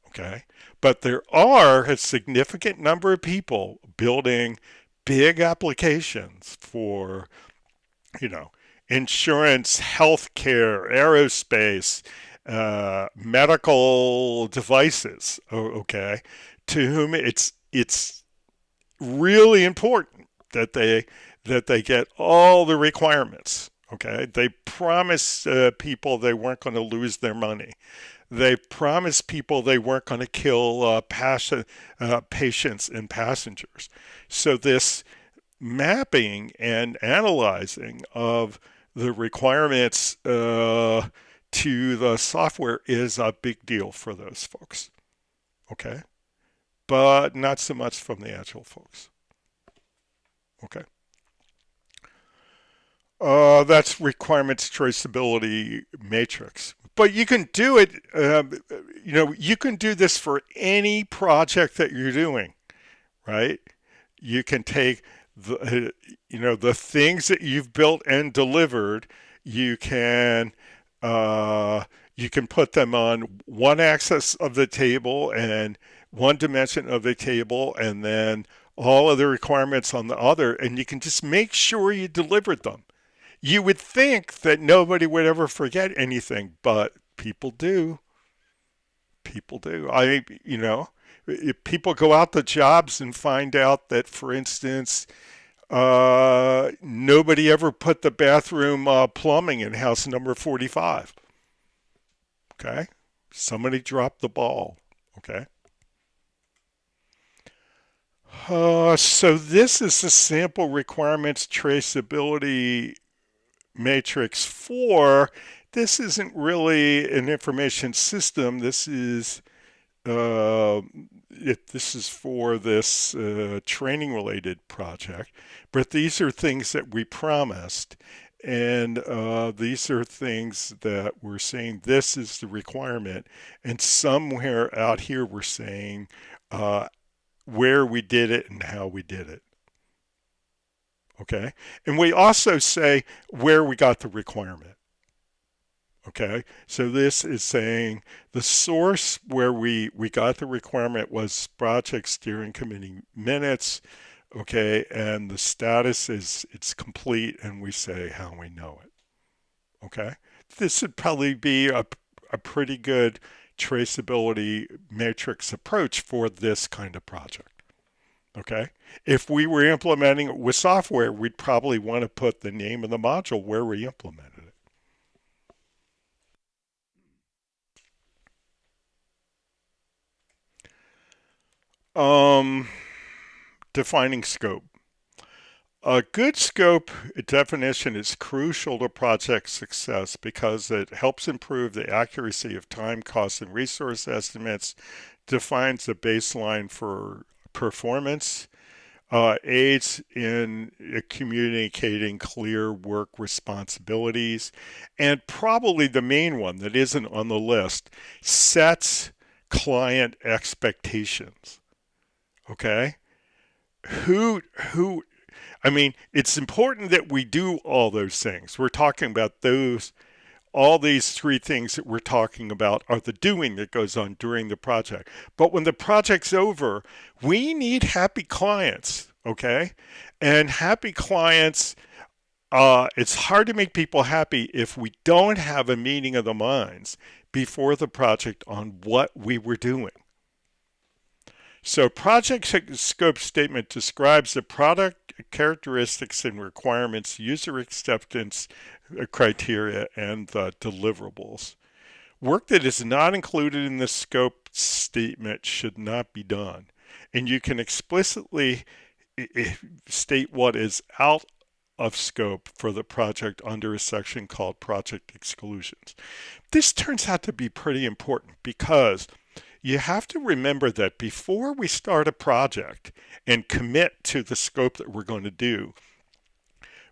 A: Okay? But there are a significant number of people building big applications for, you know, insurance, healthcare, aerospace, medical devices, okay, to whom it's really important that they get all the requirements. Okay, they promised people they weren't going to lose their money. They promised people they weren't going to kill patients and passengers. So this mapping and analyzing of the requirements to the software is a big deal for those folks. Okay, but not so much from the agile folks. Okay. That's requirements traceability matrix. But you can do it, you can do this for any project that you're doing, right? You can take the things that you've built and delivered, you can, you can put them on one axis of the table and one dimension of the table, and then all of the requirements on the other, and you can just make sure you delivered them. You would think that nobody would ever forget anything, but people do. People do. If people go out to jobs and find out that, for instance, nobody ever put the bathroom plumbing in house number 45. Okay? Somebody dropped the ball. Okay? So this is the sample requirements traceability matrix 4. This isn't really an information system. This is for this training related project, but these are things that we promised, and these are things that we're saying this is the requirement, and somewhere out here we're saying where we did it and how we did it. Okay. And we also say where we got the requirement. Okay. So this is saying the source where we got the requirement was project steering committee minutes. Okay. And the status is it's complete and we say how we know it. Okay. This would probably be a pretty good traceability matrix approach for this kind of project. Okay. If we were implementing it with software, we'd probably want to put the name of the module where we implemented it. Defining scope. A good scope definition is crucial to project success because it helps improve the accuracy of time, cost, and resource estimates, defines the baseline for performance, aids in communicating clear work responsibilities, and probably the main one that isn't on the list, sets client expectations. Okay? Who I mean, it's important that we do all those things. We're talking about those all these three things that we're talking about are the doing that goes on during the project. But when the project's over, we need happy clients, okay? And happy clients, it's hard to make people happy if we don't have a meeting of the minds before the project on what we were doing. So project scope statement describes the product characteristics and requirements, user acceptance criteria, and the deliverables. Work that is not included in the scope statement should not be done. And you can explicitly state what is out of scope for the project under a section called project exclusions. This turns out to be pretty important because you have to remember that before we start a project and commit to the scope that we're going to do,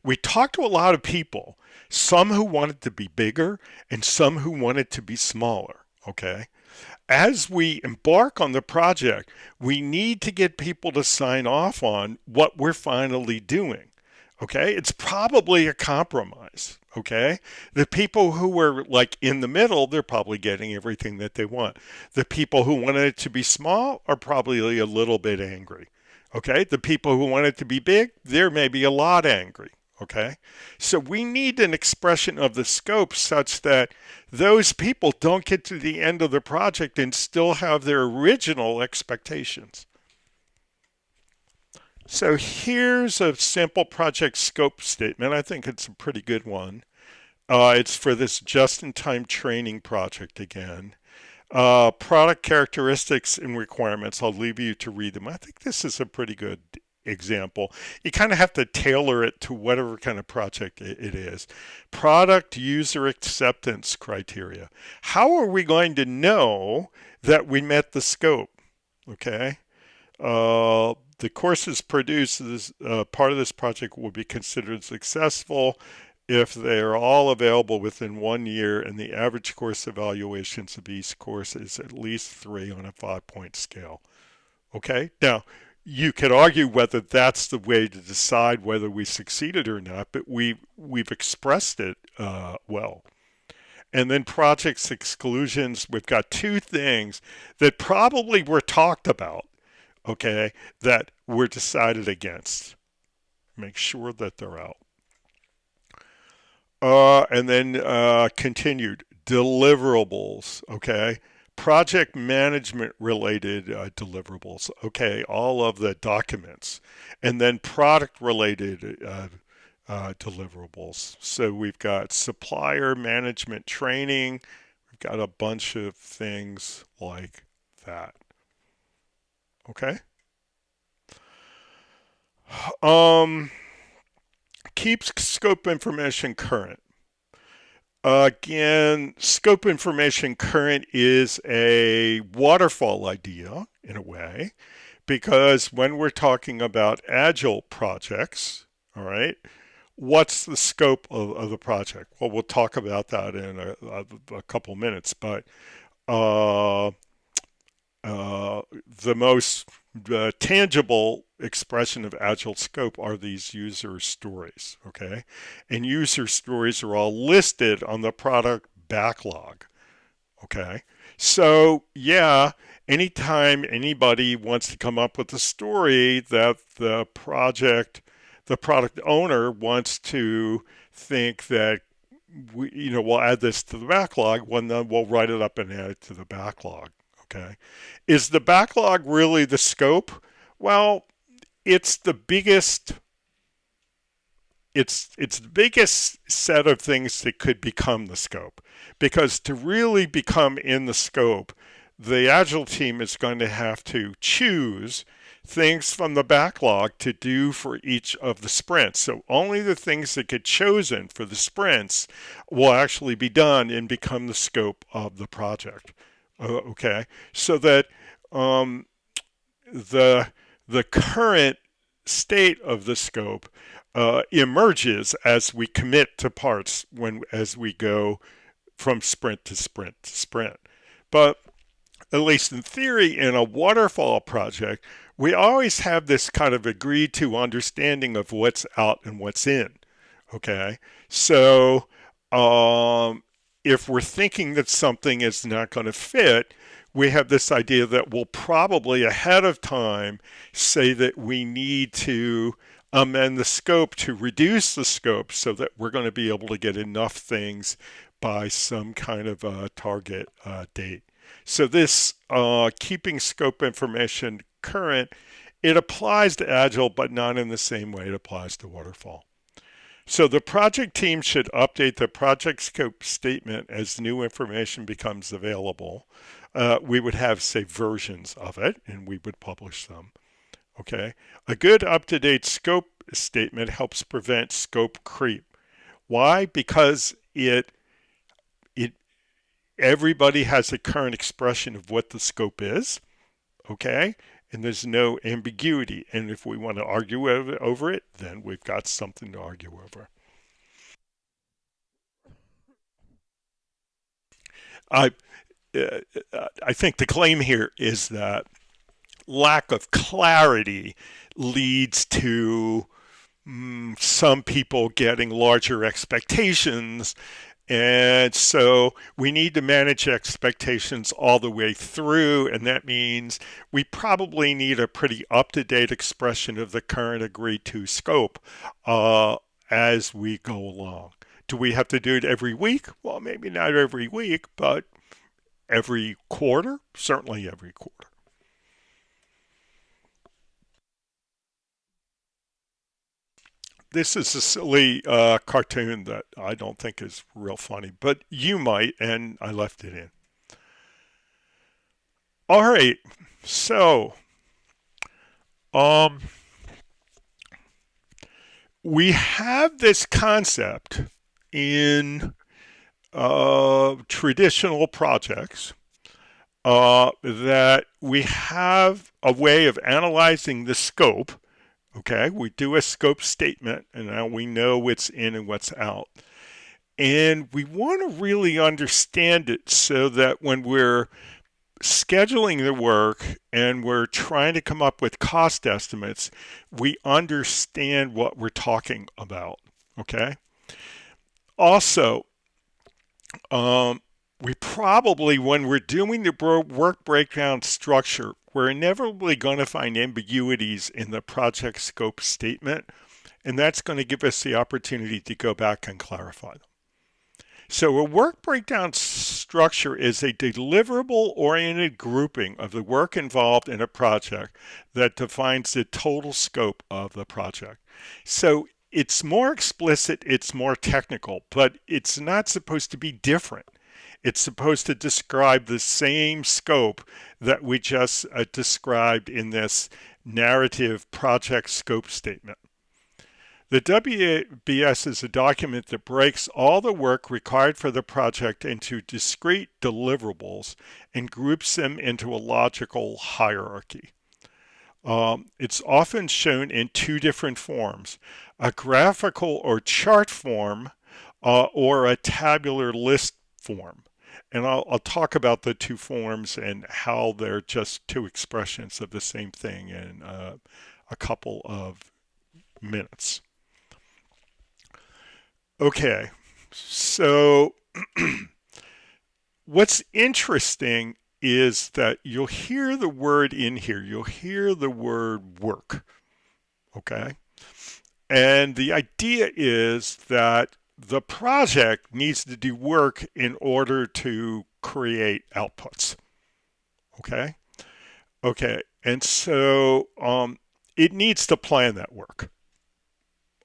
A: we talked to a lot of people, some who wanted to be bigger and some who wanted to be smaller. Okay. As we embark on the project, we need to get people to sign off on what we're finally doing. Okay. It's probably a compromise. Okay. The people who were like in the middle, they're probably getting everything that they want. The people who wanted it to be small are probably a little bit angry. Okay. The people who want it to be big, they're maybe a lot angry. Okay. So we need an expression of the scope such that those people don't get to the end of the project and still have their original expectations. So here's a simple project scope statement. I think it's a pretty good one. It's for this just-in-time training project again. Product characteristics and requirements. I'll leave you to read them. I think this is a pretty good example. You kind of have to tailor it to whatever kind of project it is. Product user acceptance criteria. How are we going to know that we met the scope? Okay. The courses produced as part of this project will be considered successful if they are all available within 1 year and the average course evaluations of each course is at least 3 on a 5-point scale. Okay, now you could argue whether that's the way to decide whether we succeeded or not, but we've expressed it well. And then projects exclusions, we've got two things that probably were talked about, okay, that were decided against. Make sure that they're out. And then continued deliverables, okay? Project management related deliverables, okay? All of the documents. And then product related deliverables. So we've got supplier management training. We've got a bunch of things like that, okay? Um, keeps scope information current. Again, scope information current is a waterfall idea in a way, because when we're talking about agile projects, all right, what's the scope of the project? Well, we'll talk about that in a couple minutes, but uh, the most the tangible expression of agile scope are these user stories, okay? And user stories are all listed on the product backlog, okay? So, yeah, anytime anybody wants to come up with a story that the product owner wants to think that we'll add this to the backlog, well, then we'll write it up and add it to the backlog, okay? Is the backlog really the scope? Well, it's the biggest it's the biggest set of things that could become the scope. Because to really become in the scope, the agile team is going to have to choose things from the backlog to do for each of the sprints. So only the things that get chosen for the sprints will actually be done and become the scope of the project. Okay, so that um, the the current state of the scope emerges as we commit to parts as we go from sprint to sprint to sprint. But at least in theory, in a waterfall project, we always have this kind of agreed to understanding of what's out and what's in. Okay, so if we're thinking that something is not going to fit, we have this idea that we'll probably ahead of time say that we need to amend the scope to reduce the scope so that we're going to be able to get enough things by some kind of target date. So this keeping scope information current, it applies to Agile, but not in the same way it applies to Waterfall. So the project team should update the project scope statement as new information becomes available. We would have, say, versions of it, and we would publish them. Okay. A good up-to-date scope statement helps prevent scope creep. Why? Because it everybody has a current expression of what the scope is. Okay. And there's no ambiguity. And if we want to argue over it, then we've got something to argue over. I I think the claim here is that lack of clarity leads to some people getting larger expectations. And so we need to manage expectations all the way through. And that means we probably need a pretty up to date expression of the current agreed to scope as we go along. Do we have to do it every week? Well, maybe not every week, but every quarter? Certainly every quarter. This is a silly cartoon that I don't think is real funny, but you might, and I left it in. All right, so um, we have this concept in traditional projects that we have a way of analyzing the scope. Okay, we do a scope statement, and now we know what's in and what's out. And we want to really understand it so that when we're scheduling the work and we're trying to come up with cost estimates, we understand what we're talking about. Okay. Also, we probably, when we're doing the work breakdown structure, we're inevitably going to find ambiguities in the project scope statement, and that's going to give us the opportunity to go back and clarify them. So a work breakdown structure is a deliverable-oriented grouping of the work involved in a project that defines the total scope of the project. So it's more explicit, it's more technical, but it's not supposed to be different. It's supposed to describe the same scope that we just described in this narrative project scope statement. The WBS is a document that breaks all the work required for the project into discrete deliverables and groups them into a logical hierarchy. It's often shown in two different forms, a graphical or chart form or a tabular list form. And I'll talk about the two forms and how they're just two expressions of the same thing in a couple of minutes. Okay, so what's interesting is that you'll hear the word in here, you'll hear the word work, okay? And the idea is that the project needs to do work in order to create outputs, okay? Okay, and so it needs to plan that work,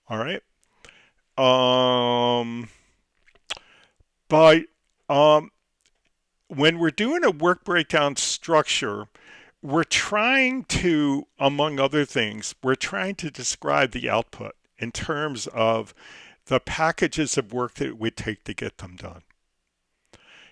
A: all right? Um, but um, when we're doing a work breakdown structure, we're trying to, among other things, we're trying to describe the output in terms of the packages of work that it would take to get them done.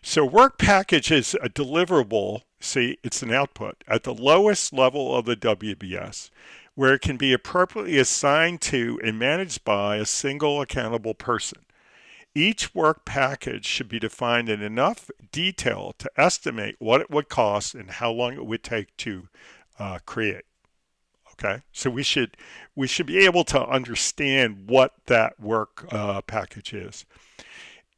A: So work package is a deliverable, see, it's an output at the lowest level of the WBS, where it can be appropriately assigned to and managed by a single accountable person. Each work package should be defined in enough detail to estimate what it would cost and how long it would take to create. Okay, so we should be able to understand what that work package is.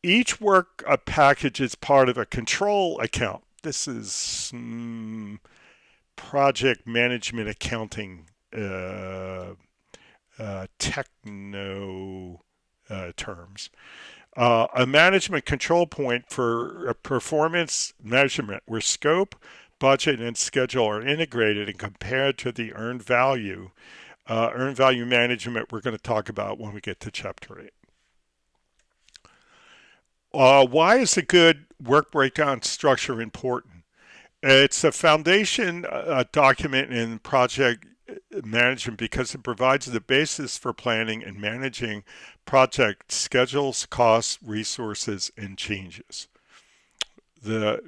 A: Each work package is part of a control account. This is project management accounting techno terms. A management control point for a performance measurement where scope, budget, and schedule are integrated and compared to the earned value. Earned value management we're going to talk about when we get to chapter 8. Why is a good work breakdown structure important? It's a foundation document in project management because it provides the basis for planning and managing project schedules, costs, resources, and changes. The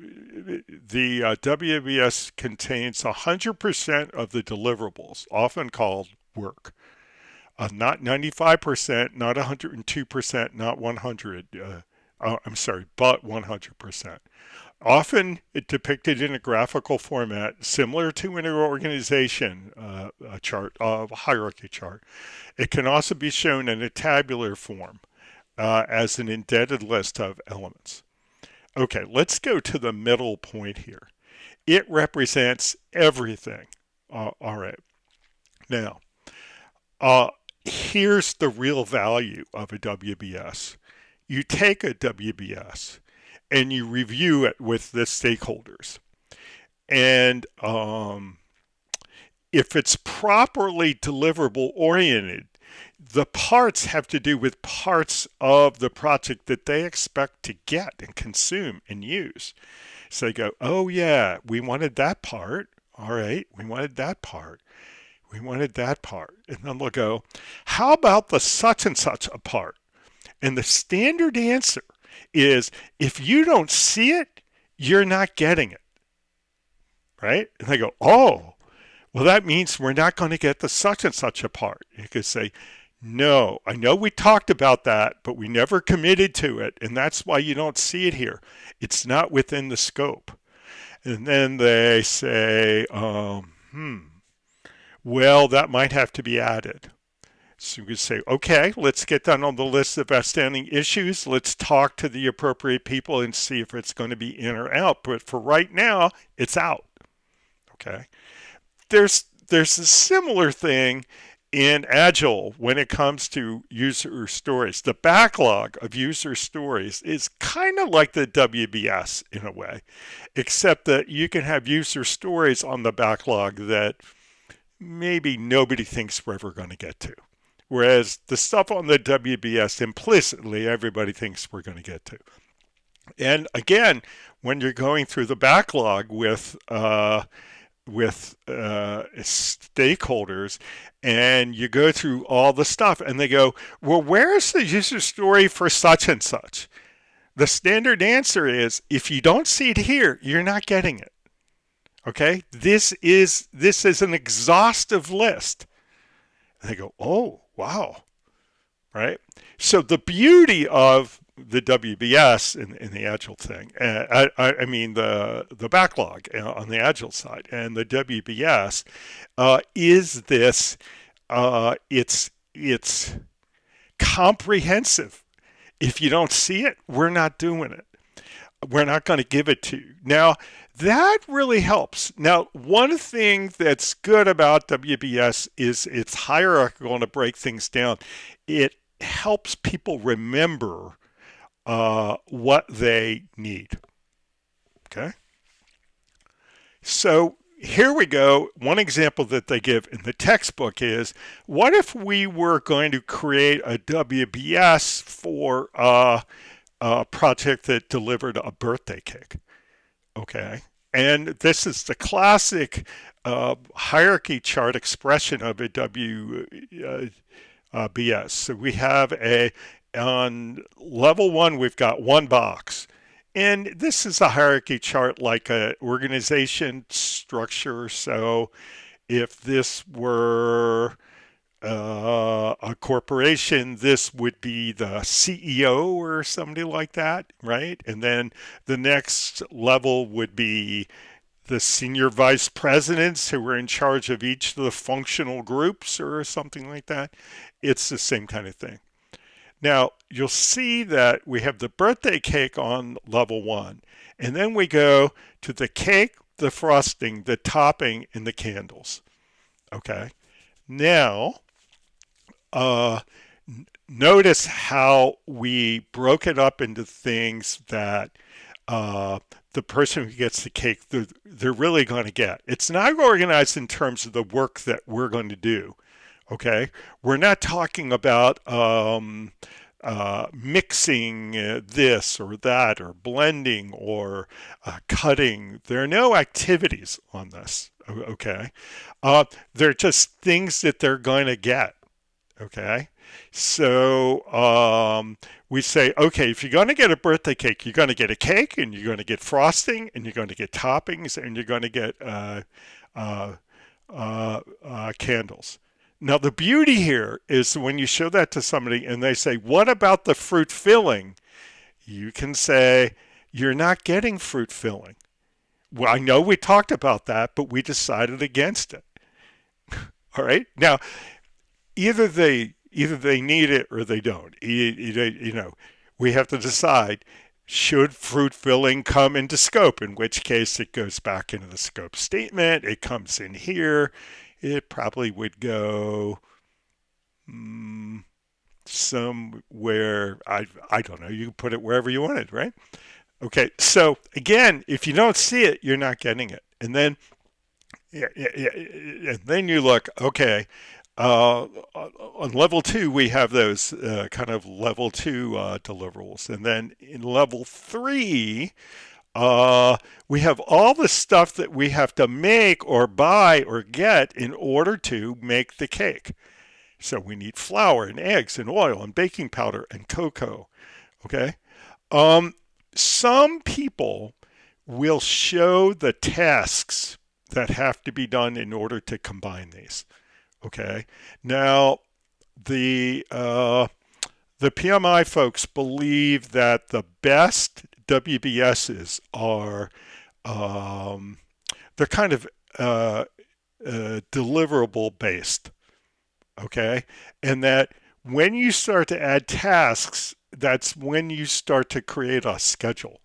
A: WBS contains 100% of the deliverables, often called work. Not 95%, not 102%, not 100. I'm sorry, but 100%. Often it depicted in a graphical format similar to an organization chart, a hierarchy chart. It can also be shown in a tabular form as an indented list of elements. Okay, let's go to the middle point here. It represents everything. All right. Now, here's the real value of a WBS. You take a WBS and you review it with the stakeholders. And if it's properly deliverable oriented, the parts have to do with parts of the project that they expect to get and consume and use. So they go, oh yeah, we wanted that part. All right, we wanted that part. We wanted that part. And then they'll go, how about the such and such a part? And the standard answer is if you don't see it, you're not getting it. Right? And they go, oh, well, that means we're not going to get the such and such a part. You could say, no, I know we talked about that, but we never committed to it. And that's why you don't see it here. It's not within the scope. And then they say, well, that might have to be added. So you could say, okay, let's get down on the list of outstanding issues. Let's talk to the appropriate people and see if it's going to be in or out. But for right now, it's out. Okay. There's a similar thing in Agile when it comes to user stories. The backlog of user stories is kind of like the WBS in a way, except that you can have user stories on the backlog that maybe nobody thinks we're ever going to get to. Whereas the stuff on the WBS, implicitly, everybody thinks we're going to get to. And again, when you're going through the backlog with stakeholders and you go through all the stuff and they go, well, where's the user story for such and such? The standard answer is if you don't see it here, you're not getting it. Okay? This is an exhaustive list. And they go, oh, wow. Right? So the beauty of the WBS in the Agile thing. I mean the backlog on the Agile side, and the WBS is this. It's comprehensive. If you don't see it, we're not doing it. We're not going to give it to you. Now, that really helps. Now, one thing that's good about WBS is it's hierarchical and to break things down. It helps people remember what they need. Okay. So here we go. One example that they give in the textbook is, what if we were going to create a WBS for a project that delivered a birthday cake? Okay. And this is the classic hierarchy chart expression of a WBS. So we have on level one, we've got one box. And this is a hierarchy chart like an organization structure. So if this were a corporation, this would be the CEO or somebody like that, right? And then the next level would be the senior vice presidents who were in charge of each of the functional groups or something like that. It's the same kind of thing. Now, you'll see that we have the birthday cake on level one, and then we go to the cake, the frosting, the topping, and the candles. Okay. Now, uh, notice how we broke it up into things that the person who gets the cake, they're really going to get. It's not organized in terms of the work that we're going to do. Okay, we're not talking about mixing this or that or blending or cutting. There are no activities on this. Okay, they're just things that they're going to get. Okay, so we say, okay, if you're going to get a birthday cake, you're going to get a cake, and you're going to get frosting, and you're going to get toppings, and you're going to get candles. Now, the beauty here is when you show that to somebody and they say, what about the fruit filling? You can say, you're not getting fruit filling. Well, I know we talked about that, but we decided against it. All right. Now, either they need it or they don't. We have to decide, should fruit filling come into scope, in which case it goes back into the scope statement. It comes in here. It probably would go somewhere. I don't know. You can put it wherever you want it, right? Okay. So again, if you don't see it, you're not getting it. And then, and then you look. Okay. On level two, we have those kind of level two deliverables, and then in level three, we have all the stuff that we have to make or buy or get in order to make the cake. So we need flour and eggs and oil and baking powder and cocoa. Okay. Some people will show the tasks that have to be done in order to combine these. Okay. Now, the PMI folks believe that the best WBSs are they're kind of deliverable based. Okay, and that when you start to add tasks, that's when you start to create a schedule.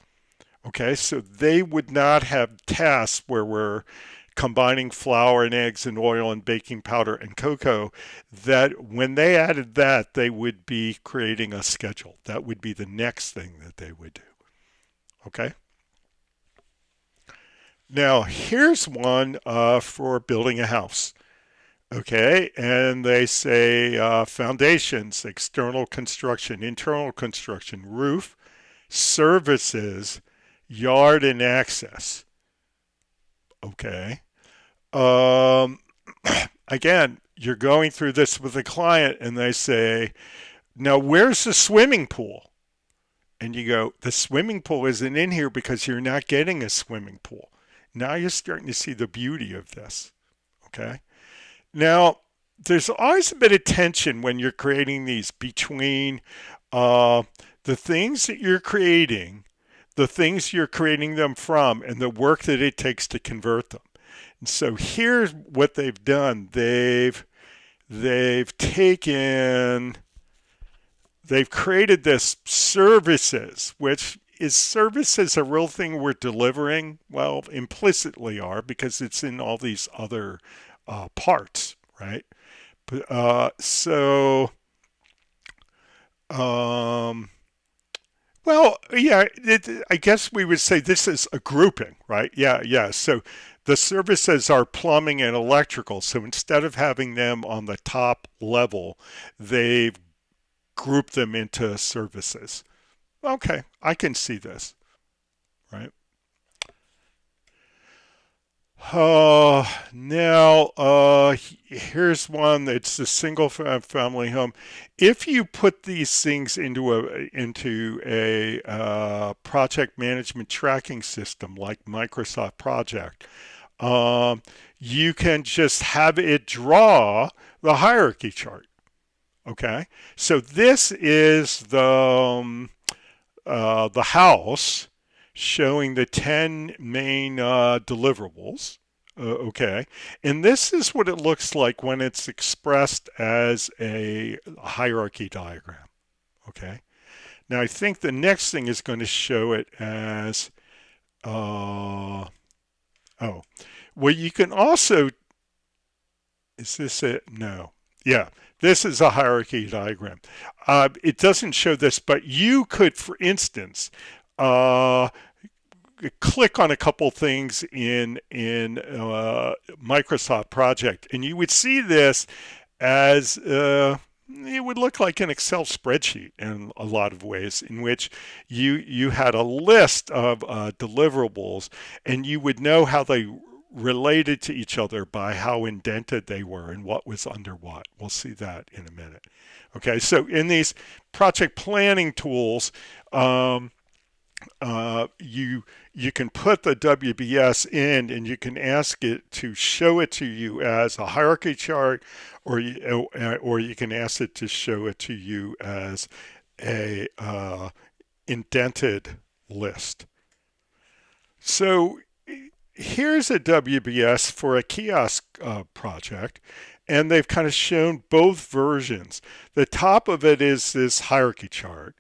A: Okay, so they would not have tasks where we're combining flour and eggs and oil and baking powder and cocoa. That when they added that, they would be creating a schedule. That would be the next thing that they would do. Okay. Now here's one for building a house. Okay, and they say foundations, external construction, internal construction, roof, services, yard and access. Okay. Um, Again, you're going through this with a client and they say, now where's the swimming pool? And you go, the swimming pool isn't in here because you're not getting a swimming pool. Now you're starting to see the beauty of this. Okay. Now, there's always a bit of tension when you're creating these between uh, the things that you're creating, the things you're creating them from, and the work that it takes to convert them. And so here's what they've done. They've created this services, which is services a real thing we're delivering? Well, implicitly are, because it's in all these other parts, right? But, um, well, yeah, I guess we would say this is a grouping, right? Yeah, yeah. So the services are plumbing and electrical. So instead of having them on the top level, they've grouped them into services. Okay, I can see this, right? Now, here's one that's a single family home. If you put these things into a project management tracking system like Microsoft Project, um, you can just have it draw the hierarchy chart. Okay, so this is the house showing the 10 main deliverables. Okay, and this is what it looks like when it's expressed as a hierarchy diagram. Okay, now I think the next thing is going to show it as, oh, well, you can also, is this it? No. Yeah, this is a hierarchy diagram. It doesn't show this, but you could, for instance, uh, click on a couple things in Microsoft Project, and you would see this as it would look like an Excel spreadsheet in a lot of ways, in which you had a list of deliverables, and you would know how they related to each other by how indented they were and what was under what. We'll see that in a minute. Okay, so in these project planning tools, um, you can put the WBS in, and you can ask it to show it to you as a hierarchy chart, or you can ask it to show it to you as a indented list. So here's a WBS for a kiosk project, and they've kind of shown both versions. The top of it is this hierarchy chart,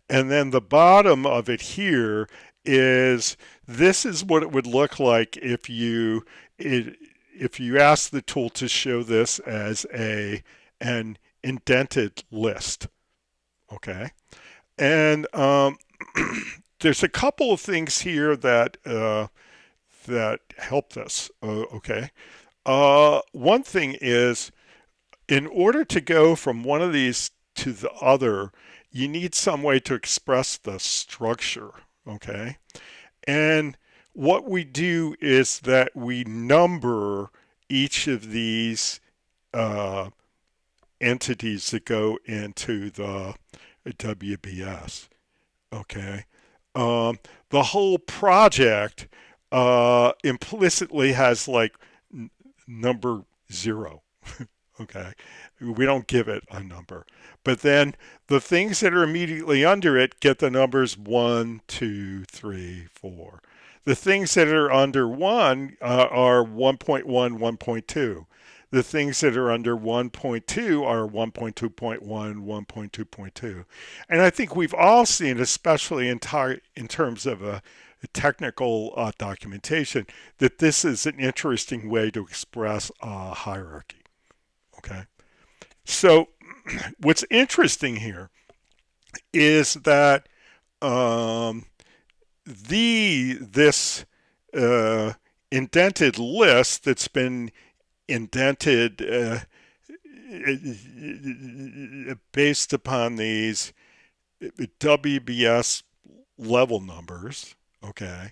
A: and then the bottom of it here is, this is what it would look like if you ask the tool to show this as an indented list. Okay, and there's a couple of things here that help this. Okay, one thing is, in order to go from one of these to the other, you need some way to express the structure. Okay, and what we do is that we number each of these uh, entities that go into the WBS. Okay, the whole project implicitly has like number 0. Okay, we don't give it a number, but then the things that are immediately under it get the numbers 1, 2, 3, 4. The things that are under 1 are 1.1, 1.2. The things that are under 1.2 are 1.2.1, 1.2.2. And I think we've all seen, especially in terms of a technical documentation, that this is an interesting way to express a hierarchy. Okay, so what's interesting here is that um, this indented list that's been indented based upon these WBS level numbers. Okay,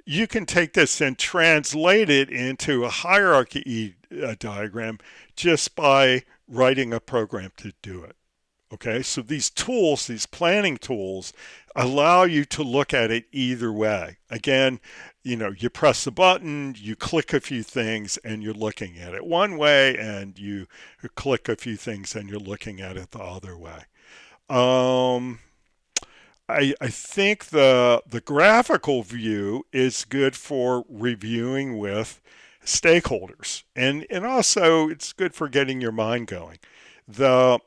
A: you can take this and translate it into a hierarchy diagram just by writing a program to do it. Okay, so these tools, these planning tools, allow you to look at it either way. Again, you press the button, you click a few things, and you're looking at it one way, and you click a few things, and you're looking at it the other way. I think the graphical view is good for reviewing with stakeholders, and also it's good for getting your mind going. The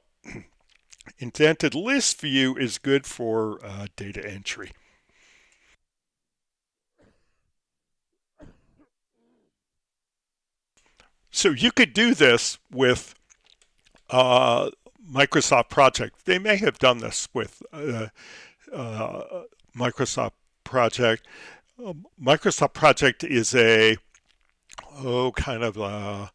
A: indented list view is good for data entry. So you could do this with uh, Microsoft Project. They may have done this with uh, Microsoft Project. Microsoft Project is a kind of a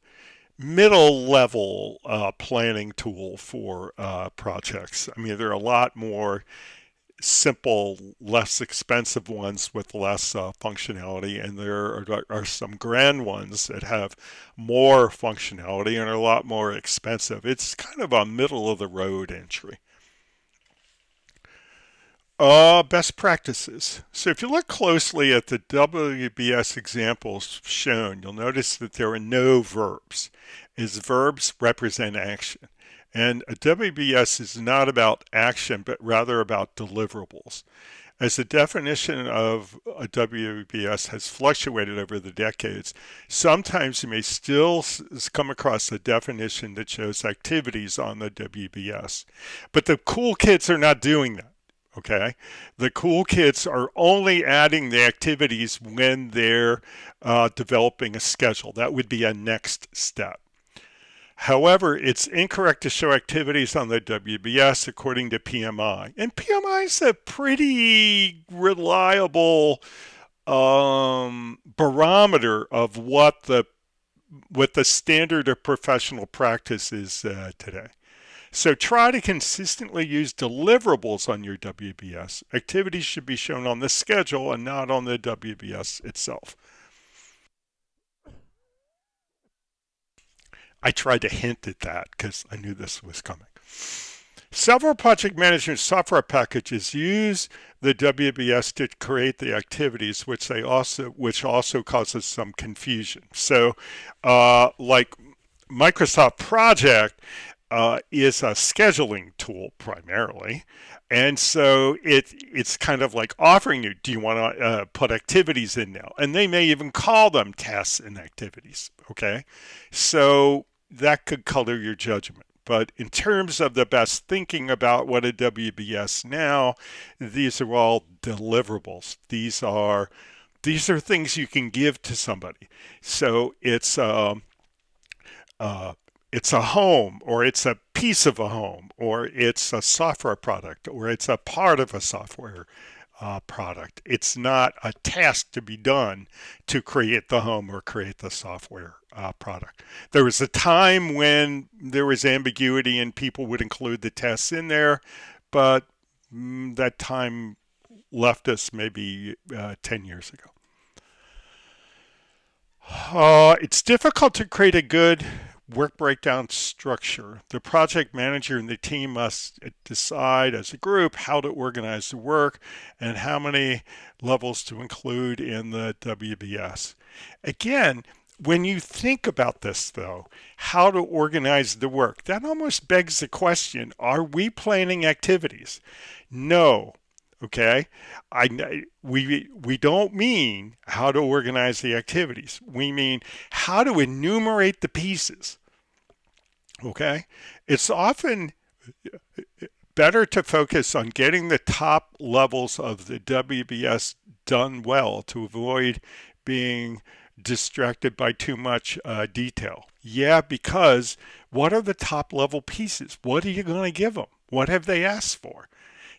A: middle level planning tool for projects. I mean, there are a lot more simple, less expensive ones with less functionality, and there are some grand ones that have more functionality and are a lot more expensive. It's kind of a middle of the road entry. Best practices. So if you look closely at the WBS examples shown, you'll notice that there are no verbs, as verbs represent action. And a WBS is not about action, but rather about deliverables. As the definition of a WBS has fluctuated over the decades, sometimes you may still come across a definition that shows activities on the WBS. But the cool kids are not doing that. Okay, the cool kids are only adding the activities when they're developing a schedule. That would be a next step. However, it's incorrect to show activities on the WBS according to PMI. And PMI is a pretty reliable barometer of what the standard of professional practice is today. So try to consistently use deliverables on your WBS. Activities should be shown on the schedule and not on the WBS itself. I tried to hint at that because I knew this was coming. Several project management software packages use the WBS to create the activities, which also causes some confusion. So, like Microsoft Project is a scheduling tool primarily. And so it's kind of like offering you, do you want to put activities in now? And they may even call them tasks and activities. Okay. So that could color your judgment. But in terms of the best thinking about what a WBS now, these are all deliverables. These are things you can give to somebody. So uh, it's a home, or it's a piece of a home, or it's a software product, or it's a part of a software product. It's not a task to be done to create the home or create the software product. There was a time when there was ambiguity and people would include the tests in there, but that time left us maybe 10 years ago. It's difficult to create a good work breakdown structure. The project manager and the team must decide as a group how to organize the work and how many levels to include in the WBS. Again, when you think about this, though, how to organize the work, that almost begs the question, are we planning activities? No. Okay, we don't mean how to organize the activities. We mean how to enumerate the pieces. Okay, it's often better to focus on getting the top levels of the WBS done well to avoid being distracted by too much detail. Yeah, because what are the top level pieces? What are you going to give them? What have they asked for?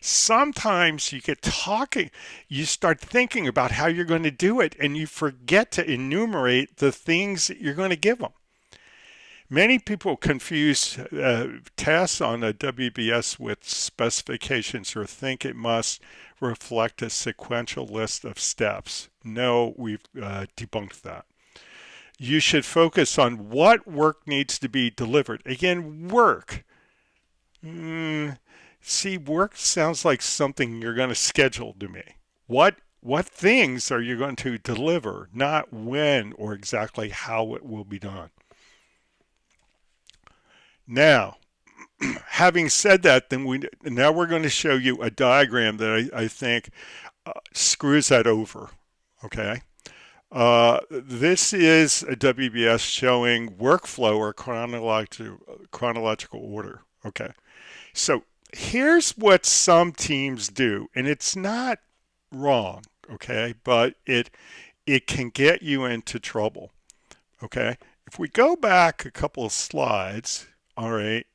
A: Sometimes you get talking, you start thinking about how you're going to do it, and you forget to enumerate the things that you're going to give them. Many people confuse tasks on a WBS with specifications or think it must reflect a sequential list of steps. No, we've debunked that. You should focus on what work needs to be delivered. Again, work. See, work sounds like something you're going to schedule to me. What things are you going to deliver, not when or exactly how it will be done. Now, Having said that, then now we're going to show you a diagram that I think screws that over. Okay. This is a WBS showing workflow or chronological order. Okay. So here's what some teams do, and it's not wrong, okay, but it can get you into trouble. Okay. If we go back a couple of slides, all right,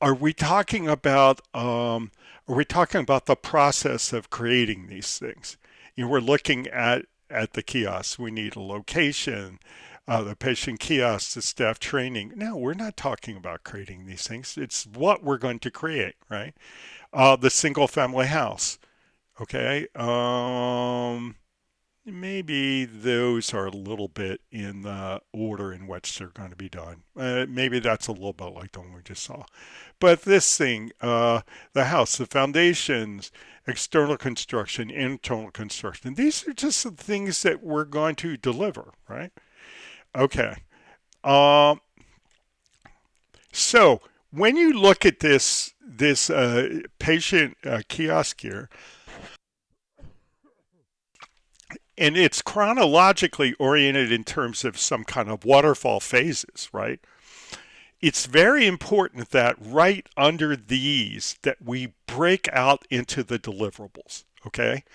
A: are we talking about the process of creating these things? You know, we're looking at the kiosk. We need a location, the patient kiosk, the staff training. No, we're not talking about creating these things. It's what we're going to create, right? The single family house. Okay. Maybe those are a little bit in the order in which they're going to be done. Maybe that's a little bit like the one we just saw. But this thing, the house, the foundations, external construction, internal construction, these are just the things that we're going to deliver, right? Okay. Um, so when you look at this patient kiosk here, and it's chronologically oriented in terms of some kind of waterfall phases, right? It's very important that right under these that we break out into the deliverables, okay?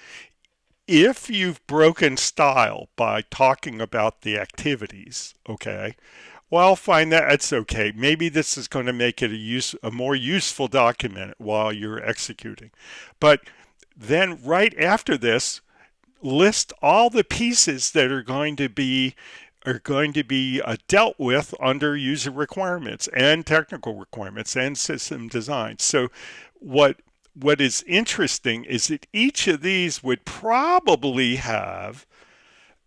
A: If you've broken style by talking about the activities, okay, well, fine, that's okay. Maybe this is going to make it a more useful document while you're executing. But then right after this, list all the pieces that are going to be dealt with under user requirements and technical requirements and system design. So what is interesting is that each of these would probably have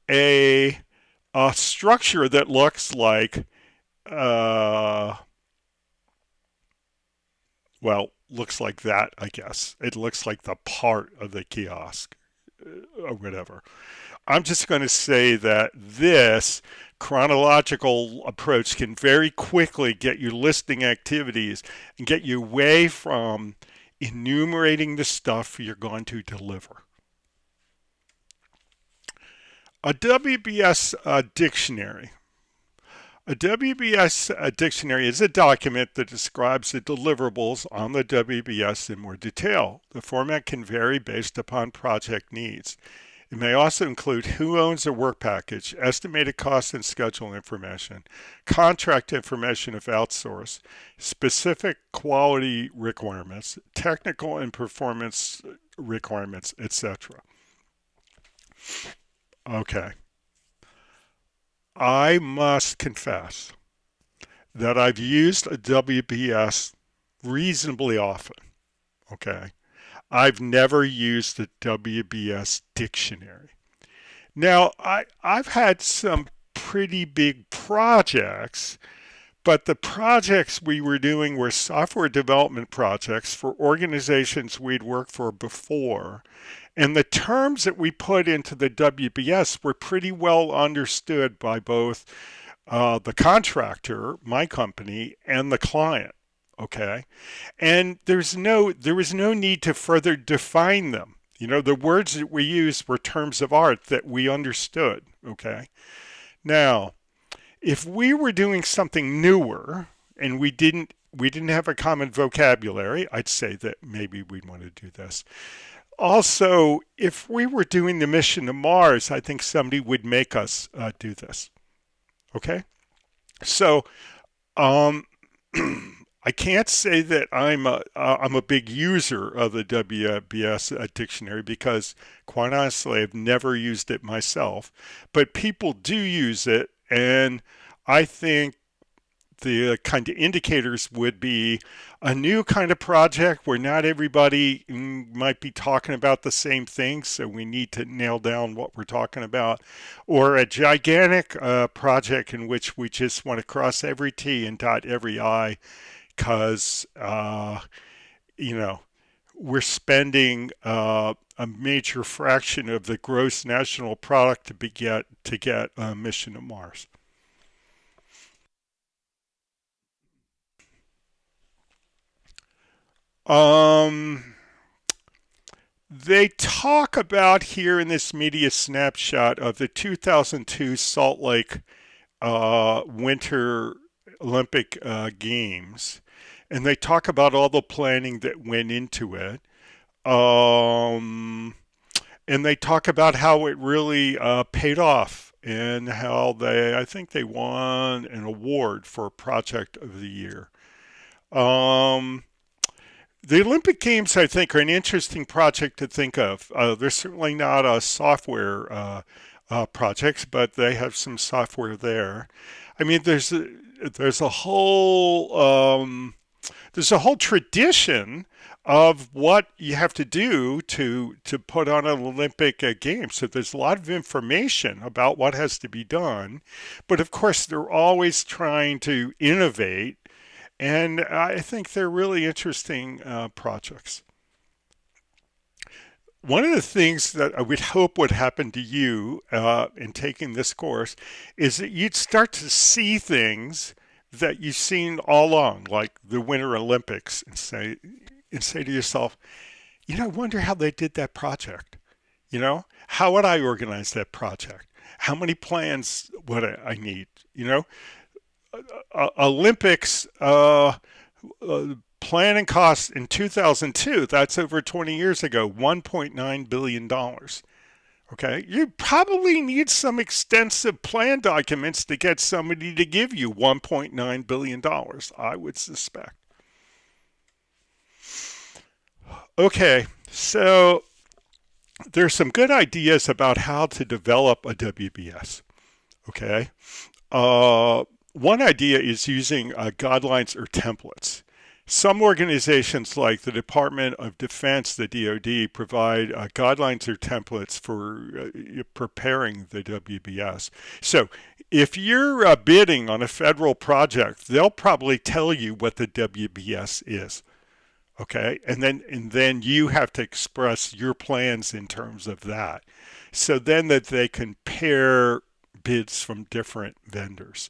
A: a, a structure that looks like uh, looks like that, I guess. It looks like the part of the kiosk or whatever. I'm just going to say that this chronological approach can very quickly get you listing activities and get you away from enumerating the stuff you're going to deliver. A WBS dictionary. A WBS dictionary is a document that describes the deliverables on the WBS in more detail. The format can vary based upon project needs. It may also include who owns a work package, estimated cost and schedule information, contract information if outsourced, specific quality requirements, technical and performance requirements, etc. Okay. I must confess that I've used a WBS reasonably often. Okay. I've never used a WBS dictionary. Now, I've had some pretty big projects, but the projects we were doing were software development projects for organizations we'd worked for before. And the terms that we put into the WBS were pretty well understood by both the contractor, my company, and the client. Okay. And there was no need to further define them. You know, the words that we used were terms of art that we understood. Okay. Now, if we were doing something newer and we didn't have a common vocabulary, I'd say that maybe we'd want to do this. Also, if we were doing the mission to Mars, I think somebody would make us do this. Okay. So, um, I can't say that I'm a big user of the WBS dictionary because, quite honestly, I've never used it myself. But people do use it, and I think the kind of indicators would be a new kind of project where not everybody might be talking about the same thing, so we need to nail down what we're talking about, or a gigantic project in which we just want to cross every T and dot every I because you know we're spending a major fraction of the gross national product to get a mission to Mars. Um, they talk about here in this media snapshot of the 2002 Salt Lake Winter Olympic Games, and they talk about all the planning that went into it. Um, and they talk about how it really paid off and how I think they won an award for Project of the Year. Um, the Olympic Games, I think, are an interesting project to think of. They're certainly not a software projects, but they have some software there. I mean, there's a whole there's a whole tradition of what you have to do to put on an Olympic game. So there's a lot of information about what has to be done, but of course they're always trying to innovate, and I think they're really interesting projects. One of the things that I would hope would happen to you in taking this course is that you'd start to see things that you've seen all along, like the Winter Olympics, and say to yourself, I wonder how they did that project. How would I organize that project? How many plans would I need? Olympics planning costs in 2002, that's over 20 years ago, $1.9 billion. Okay, you probably need some extensive plan documents to get somebody to give you $1.9 billion, I would suspect. Okay, so there's some good ideas about how to develop a WBS. Okay, one idea is using guidelines or templates. Some organizations like the Department of Defense, the DoD, provide guidelines or templates for preparing the WBS. So if you're bidding on a federal project, they'll probably tell you what the WBS is. Okay, and then you have to express your plans in terms of that. So then that they can pair bids from different vendors.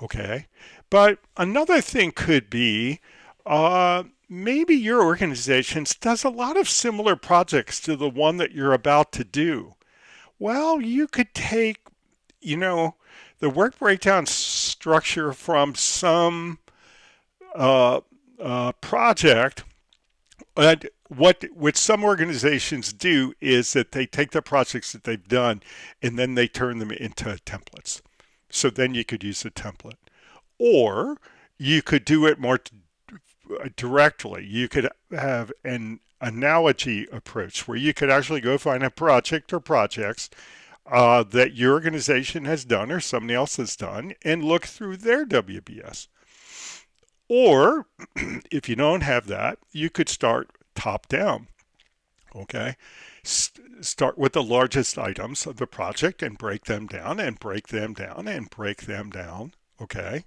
A: Okay, but another thing could be maybe your organization does a lot of similar projects to the one that you're about to do. Well, you could take, you know, the work breakdown structure from some project. And what some organizations do is that they take the projects that they've done and then they turn them into templates. So then you could use a template. Or you could do it more directly. You could have an analogy approach where you could actually go find a project or projects that your organization has done or somebody else has done and look through their WBS. Or if you don't have that, you could start top down. Okay. Start with the largest items of the project and break them down and break them down and break them down. Okay.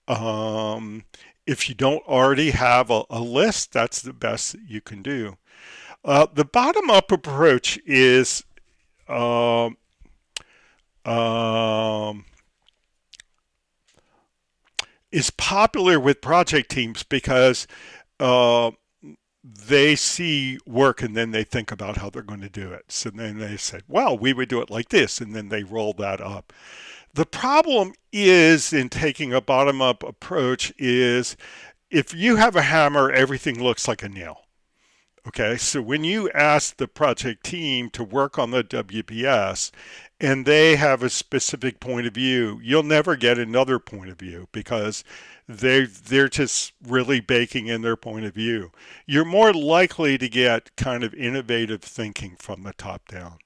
A: Um, if you don't already have a list, that's the best that you can do. The bottom up approach um, um, is popular with project teams because uh, they see work and then they think about how they're going to do it. So then they say, well, we would do it like this, and then they roll that up. The problem is in taking a bottom up approach is if you have a hammer, everything looks like a nail. Okay, so when you ask the project team to work on the WPS and they have a specific point of view, you'll never get another point of view because they're just really baking in their point of view. You're more likely to get kind of innovative thinking from the top down.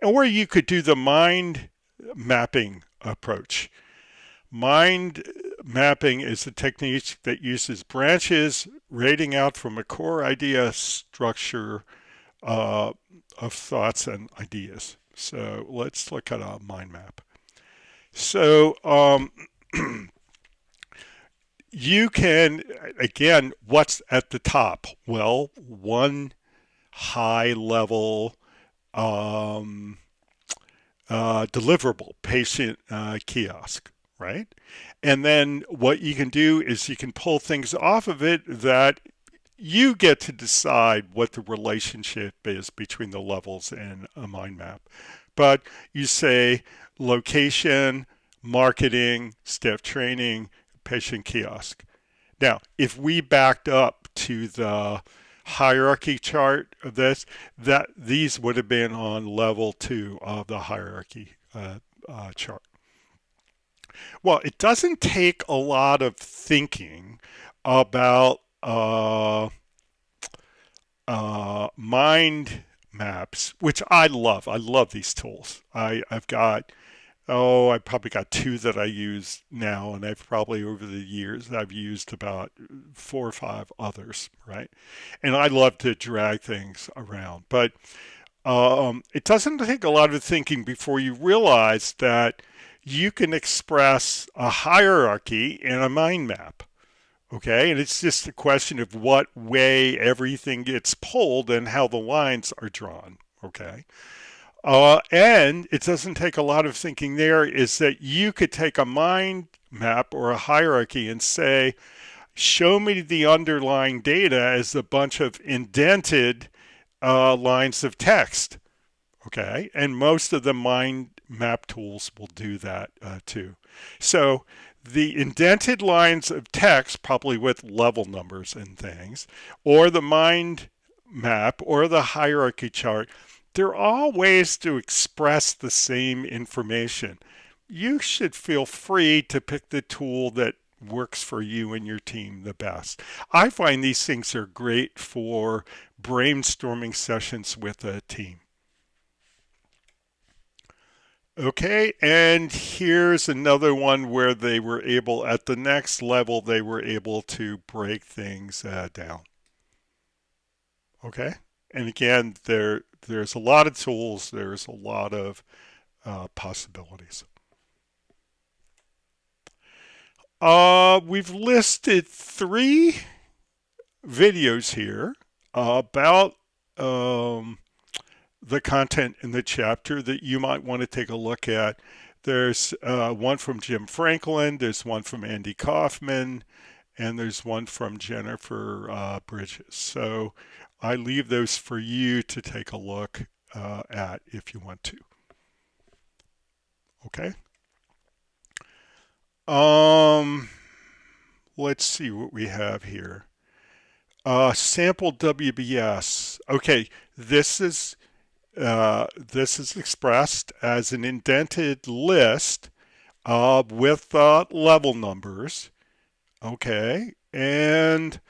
A: Or you could do the mind mapping approach. Mind mapping is a technique that uses branches rating out from a core idea structure uh, of thoughts and ideas. So let's look at a mind map. So you can, again, what's at the top? Well, one high level um, deliverable, patient kiosk, right? And then what you can do is you can pull things off of it that you get to decide what the relationship is between the levels in a mind map. But you say location, marketing, staff training, patient kiosk. Now, if we backed up to the hierarchy chart of this, that these would have been on level 2 of the hierarchy chart. Well, it doesn't take a lot of thinking about mind maps, which I love. I love these tools. I've got, I probably got two that I use now, and I've probably over the years, I've used about 4 or 5 others, right? And I love to drag things around. But it doesn't take a lot of thinking before you realize that you can express a hierarchy in a mind map. Okay, and it's just a question of what way everything gets pulled and how the lines are drawn. Okay, and it doesn't take a lot of thinking there, is that you could take a mind map or a hierarchy and say, show me the underlying data as a bunch of indented lines of text. Okay, and most of the mind map tools will do that too. So the indented lines of text, probably with level numbers and things, or the mind map or the hierarchy chart, they're all ways to express the same information. You should feel free to pick the tool that works for you and your team the best. I find these things are great for brainstorming sessions with a team. Okay, and here's another one where they were able, at the next level, they were able to break things down. Okay, and again, there's a lot of tools, there's a lot of possibilities. We've listed 3 videos here about the content in the chapter that you might want to take a look at. There's one from Jim Franklin, there's one from Andy Kaufman, and there's one from Jennifer Bridges. So I leave those for you to take a look at if you want to. Okay. Let's see what we have here. Sample WBS. Okay, this is expressed as an indented list with level numbers. Okay, and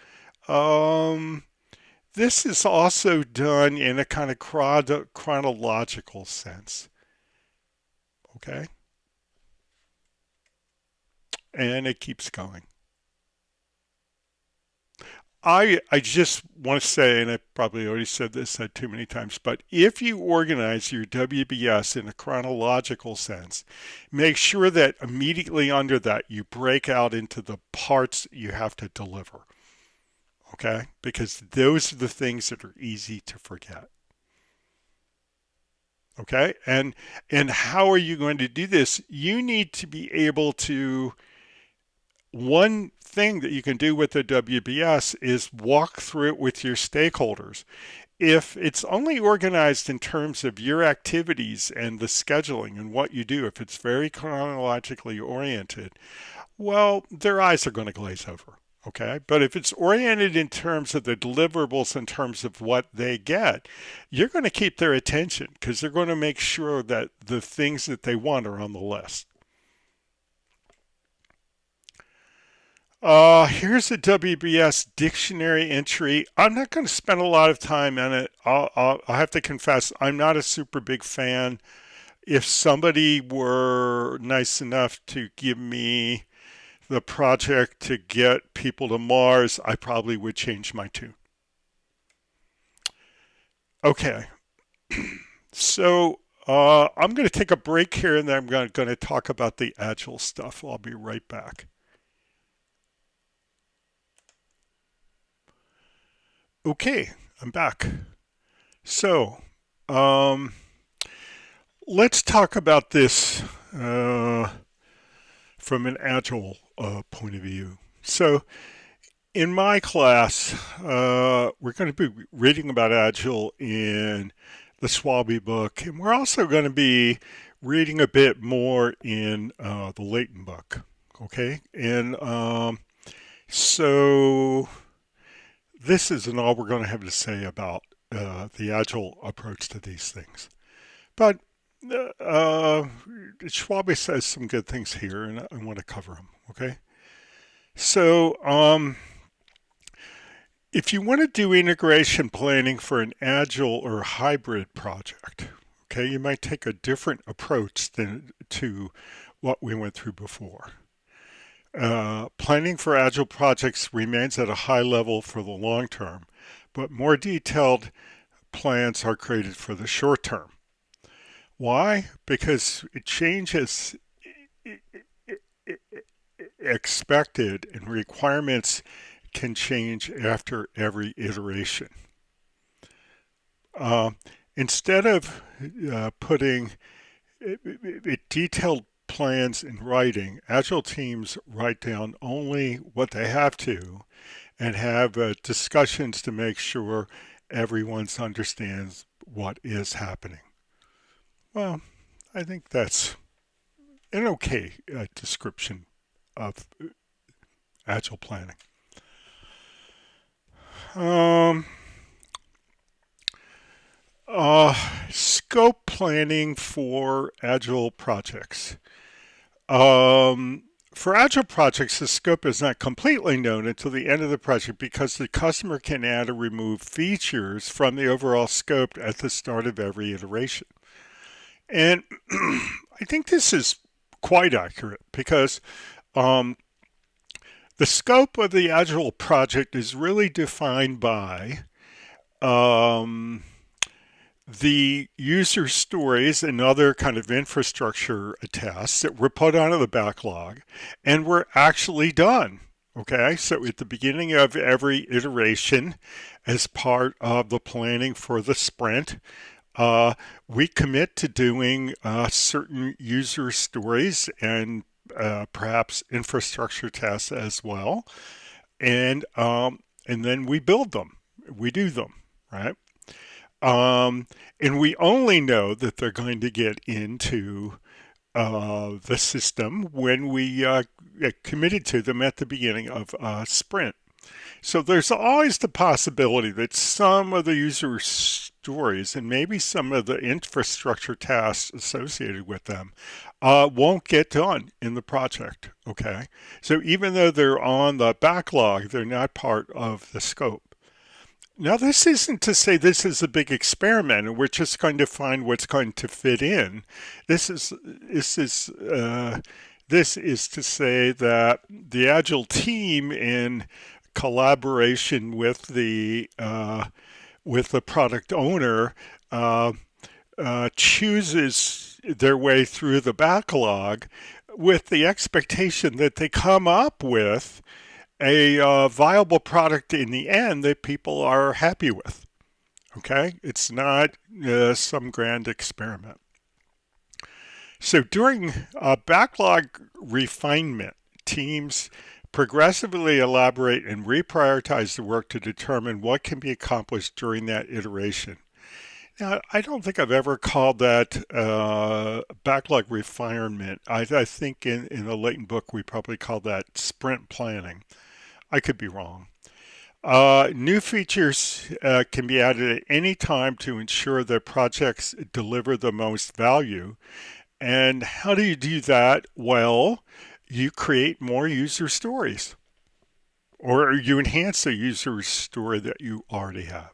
A: this is also done in a kind of chronological sense. Okay, and it keeps going. I just want to say, and I probably already said this too many times, but if you organize your WBS in a chronological sense, make sure that immediately under that you break out into the parts you have to deliver. Okay? Because those are the things that are easy to forget. Okay? And how are you going to do this? You need to be able to, one thing that you can do with the WBS is walk through it with your stakeholders. If it's only organized in terms of your activities and the scheduling and what you do, if it's very chronologically oriented, well, their eyes are going to glaze over. Okay. But if it's oriented in terms of the deliverables, in terms of what they get, you're going to keep their attention because they're going to make sure that the things that they want are on the list. Here's a WBS dictionary entry. I'm not going to spend a lot of time on it. I'll have to confess, I'm not a super big fan. If somebody were nice enough to give me the project to get people to Mars, I probably would change my tune. Okay, so I'm going to take a break here and then I'm going to talk about the Agile stuff. I'll be right back. Okay, I'm back. So, let's talk about this from an Agile point of view. So, In my class, we're going to be reading about Agile in the Schwalbe book, and we're also going to be reading a bit more in the Leighton book. Okay, and so this isn't all we're going to have to say about the Agile approach to these things. But Schwalbe says some good things here, and I want to cover them. Okay, so if you want to do integration planning for an agile or hybrid project, okay, you might take a different approach than to what we went through before. Planning for agile projects remains at a high level for the long term, but more detailed plans are created for the short term. Why? Because change is expected and requirements can change after every iteration. Uh, Instead of putting detailed plans in writing, Agile teams write down only what they have to and have discussions to make sure everyone understands what is happening. Well, I think that's an okay description of Agile planning. Um, uh, Scope planning for Agile projects. Um, for Agile projects, the scope is not completely known until the end of the project because the customer can add or remove features from the overall scope at the start of every iteration. And I think this is quite accurate because um, the scope of the Agile project is really defined by um, the user stories and other kind of infrastructure tasks that were put onto the backlog and were actually done. Okay, so at the beginning of every iteration, as part of the planning for the sprint, we commit to doing certain user stories and perhaps infrastructure tests as well, and then we build them, we do them, right? And we only know that they're going to get into the system when we committed to them at the beginning of a sprint. So there's always the possibility that some of the user stories and maybe some of the infrastructure tasks associated with them won't get done in the project. Okay. So even though they're on the backlog, they're not part of the scope. Now, this isn't to say this is a big experiment and we're just going to find what's going to fit in. This is this is this is to say that the Agile team, in collaboration with the product owner, uh, chooses their way through the backlog with the expectation that they come up with a viable product in the end that people are happy with. Okay, it's not some grand experiment. So during backlog refinement, teams progressively elaborate and reprioritize the work to determine what can be accomplished during that iteration. Now, I don't think I've ever called that backlog refinement. I think in the Leighton book we probably called that sprint planning. I could be wrong. New features can be added at any time to ensure that projects deliver the most value. And how do you do that? Well, you create more user stories or you enhance the user story that you already have.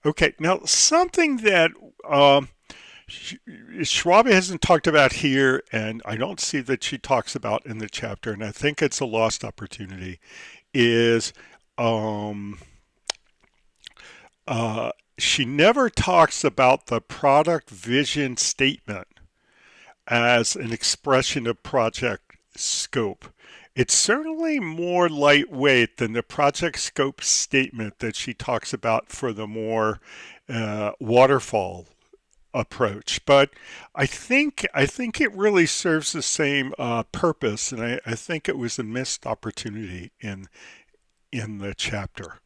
A: Okay, now something that Schwalbe hasn't talked about here, and I don't see that she talks about in the chapter, and I think it's a lost opportunity, is um, she never talks about the product vision statement as an expression of project scope. It's certainly more lightweight than the project scope statement that she talks about for the more waterfall approach. But I think it really serves the same purpose, and I think it was a missed opportunity in the chapter.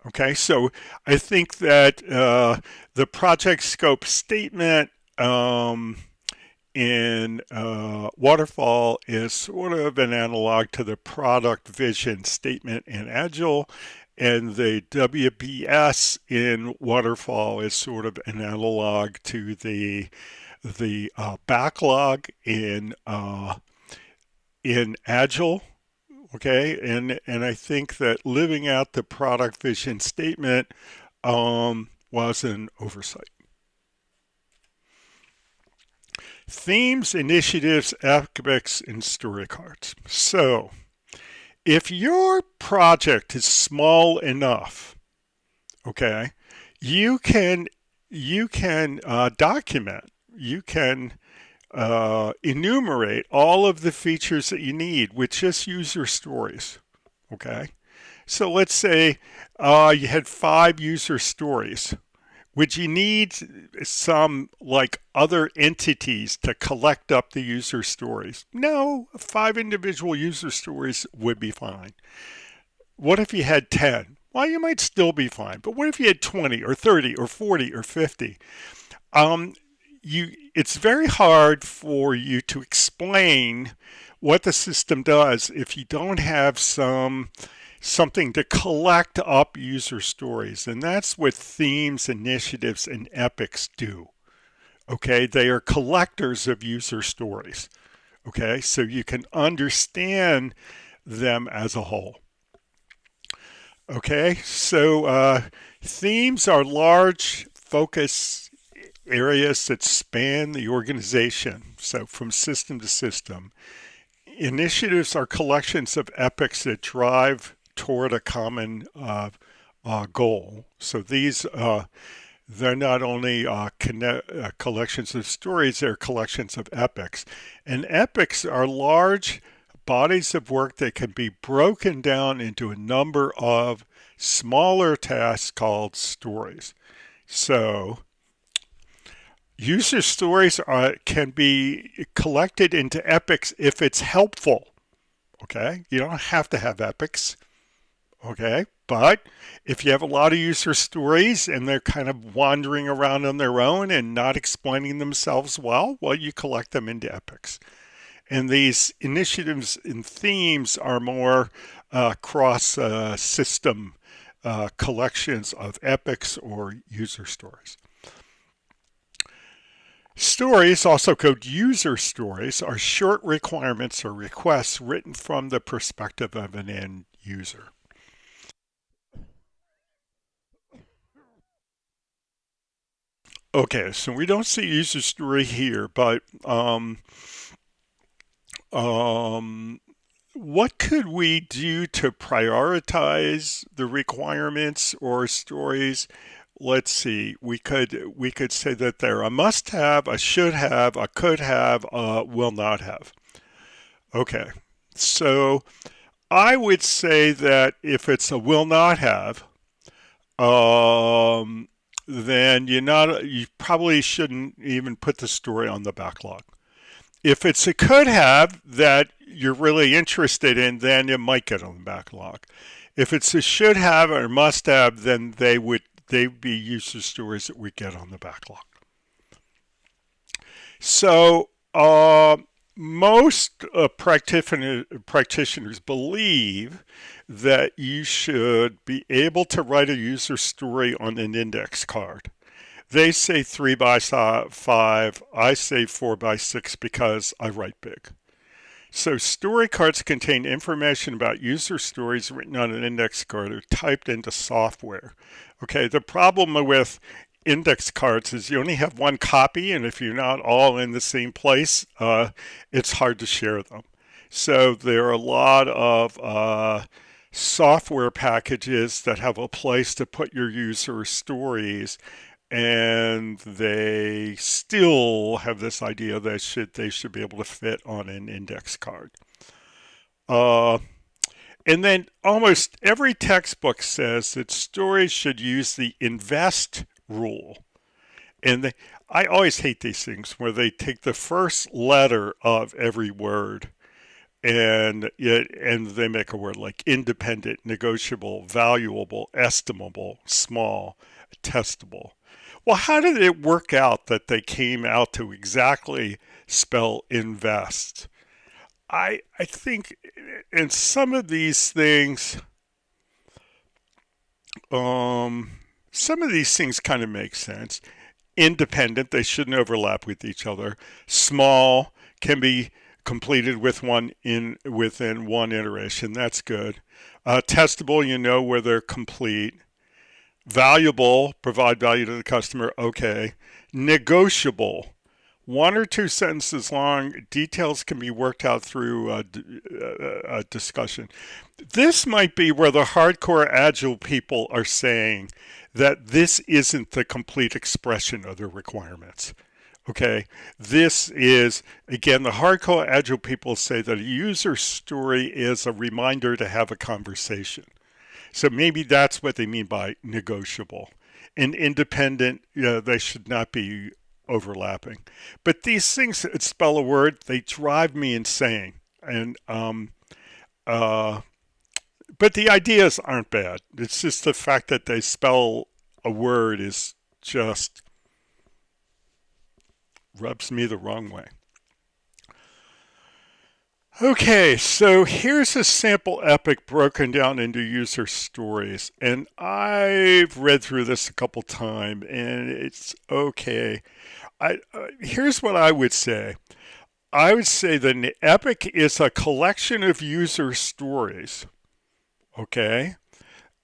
A: Okay, so I think that the project scope statement in Waterfall is sort of an analog to the product vision statement in Agile, and the WBS in Waterfall is sort of an analog to the backlog in Agile. Okay, and I think that living out the product vision statement was an oversight. Themes, initiatives, epics, and story cards. So, if your project is small enough, okay, you can document, you can enumerate all of the features that you need with just user stories. Okay, so let's say you had 5 user stories. Would you need some like other entities to collect up the user stories? No, 5 individual user stories would be fine. What if you had 10? Well, you might still be fine. But what if you had 20 or 30 or 40 or 50? Um, it's very hard for you to explain what the system does if you don't have something to collect up user stories. And that's what themes, initiatives, and epics do. Okay, they are collectors of user stories. Okay, so you can understand them as a whole. Okay, so themes are large focus areas that span the organization, so from system to system. Initiatives are collections of epics that drive toward a common goal. So they're not only collections of stories, they're collections of epics. And epics are large bodies of work that can be broken down into a number of smaller tasks called stories. So user stories can be collected into epics if it's helpful. Okay, you don't have to have epics. Okay, but if you have a lot of user stories and they're kind of wandering around on their own and not explaining themselves well, you collect them into epics. And these initiatives and themes are more cross system collections of epics or user stories. Stories, also called user stories, are short requirements or requests written from the perspective of an end user. Okay, so we don't see user story here, but um, what could we do to prioritize the requirements or stories? Let's see. We could say that they're a must-have, a should-have, a could-have, a will not have. Okay, so I would say that if it's a will not have, um, then you probably shouldn't even put the story on the backlog. If it's a could have that you're really interested in, then it might get on the backlog. If it's a should have or must have, then they'd be user stories that we get on the backlog. So most practitioners believe that you should be able to write a user story on an index card. They say 3 by 5. I say 4 by 6 because I write big. So story cards contain information about user stories written on an index card or typed into software. Okay, the problem with index cards is you only have one copy, and if you're not all in the same place, it's hard to share them. So there are a lot of software packages that have a place to put your user stories, and they still have this idea that they should be able to fit on an index card. Uh, and then almost every textbook says that stories should use the invest rule. I always hate these things where they take the first letter of every word and they make a word like independent, negotiable, valuable, estimable, small, testable. Well, how did it work out that they came out to exactly spell invest? I think in some of these things, um, some of these things kind of make sense. Independent, they shouldn't overlap with each other. Small can be completed with within one iteration. That's good. Testable, you know where they're complete. Valuable, provide value to the customer. Okay. Negotiable, one or two sentences long. Details can be worked out through a discussion. This might be where the hardcore agile people are saying that this isn't the complete expression of the requirements. Okay, this is, again, the hardcore agile people say that a user story is a reminder to have a conversation. So maybe that's what they mean by negotiable. And independent, they should not be overlapping. But these things that spell a word, they drive me insane. And uh, but the ideas aren't bad. It's just the fact that they spell a word is just rubs me the wrong way. Okay, so here's a sample epic broken down into user stories. And I've read through this a couple times and it's okay. Here's what I would say. I would say that an epic is a collection of user stories, okay?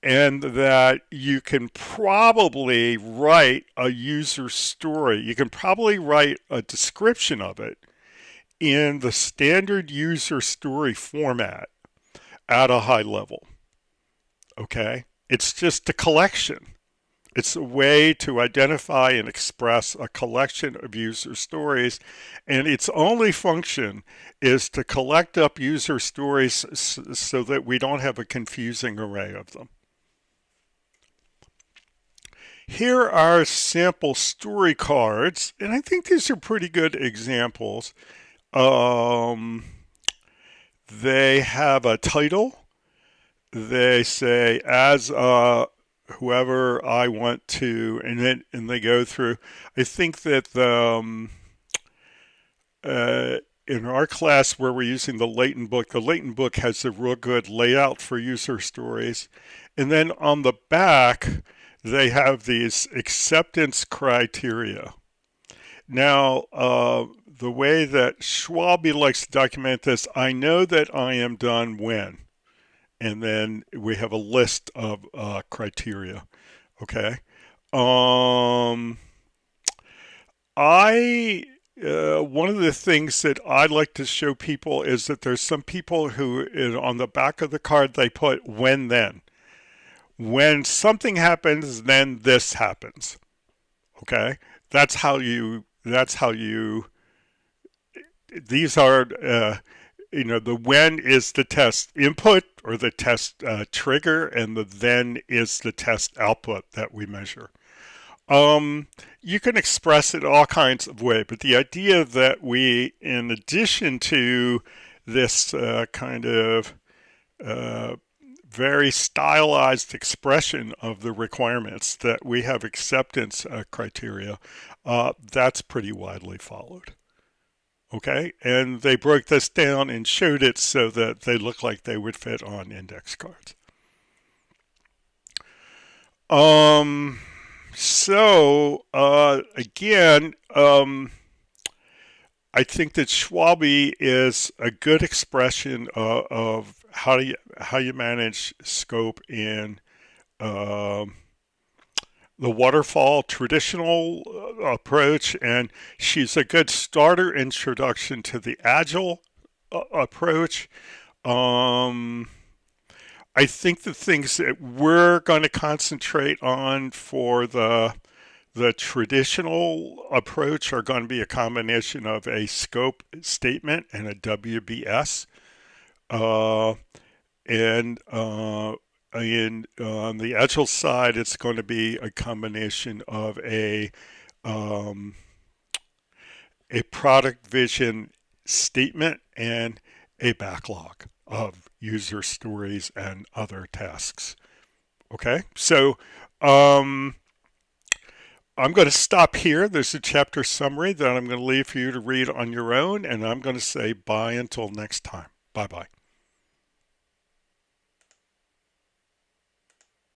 A: And that you can probably write a user story. You can probably write a description of it in the standard user story format at a high level. Okay? It's just a collection. It's a way to identify and express a collection of user stories, and its only function is to collect up user stories so that we don't have a confusing array of them. Here are sample story cards, and I think these are pretty good examples. Um, they have a title. They say, as whoever I want to, and they go through. I think that in our class where we're using the Layton book has a real good layout for user stories. And then on the back, they have these acceptance criteria. Now, the way that Schwalbe likes to document this, I know that I am done when. And then we have a list of criteria. Okay. Um, I One of the things that I like to show people is that there's some people who on the back of the card they put when then. When something happens, then this happens. Okay. That's how you these are the when is the test input or the test trigger, and the then is the test output that we measure. You can express it all kinds of ways, but the idea that we, in addition to this kind of uh, very stylized expression of the requirements, that we have acceptance criteria, that's pretty widely followed. Okay, and they broke this down and showed it so that they look like they would fit on index cards. Um, again, I think that Schwalbe is a good expression of how you manage scope in um the waterfall traditional approach, and she's a good starter introduction to the agile approach. Um, I think the things that we're going to concentrate on for the traditional approach are going to be a combination of a scope statement and a WBS. Uh, and on the agile side, it's going to be a combination of um, a product vision statement and a backlog of user stories and other tasks. Okay, so um, I'm going to stop here. There's a chapter summary that I'm going to leave for you to read on your own, and I'm going to say bye until next time. Bye bye.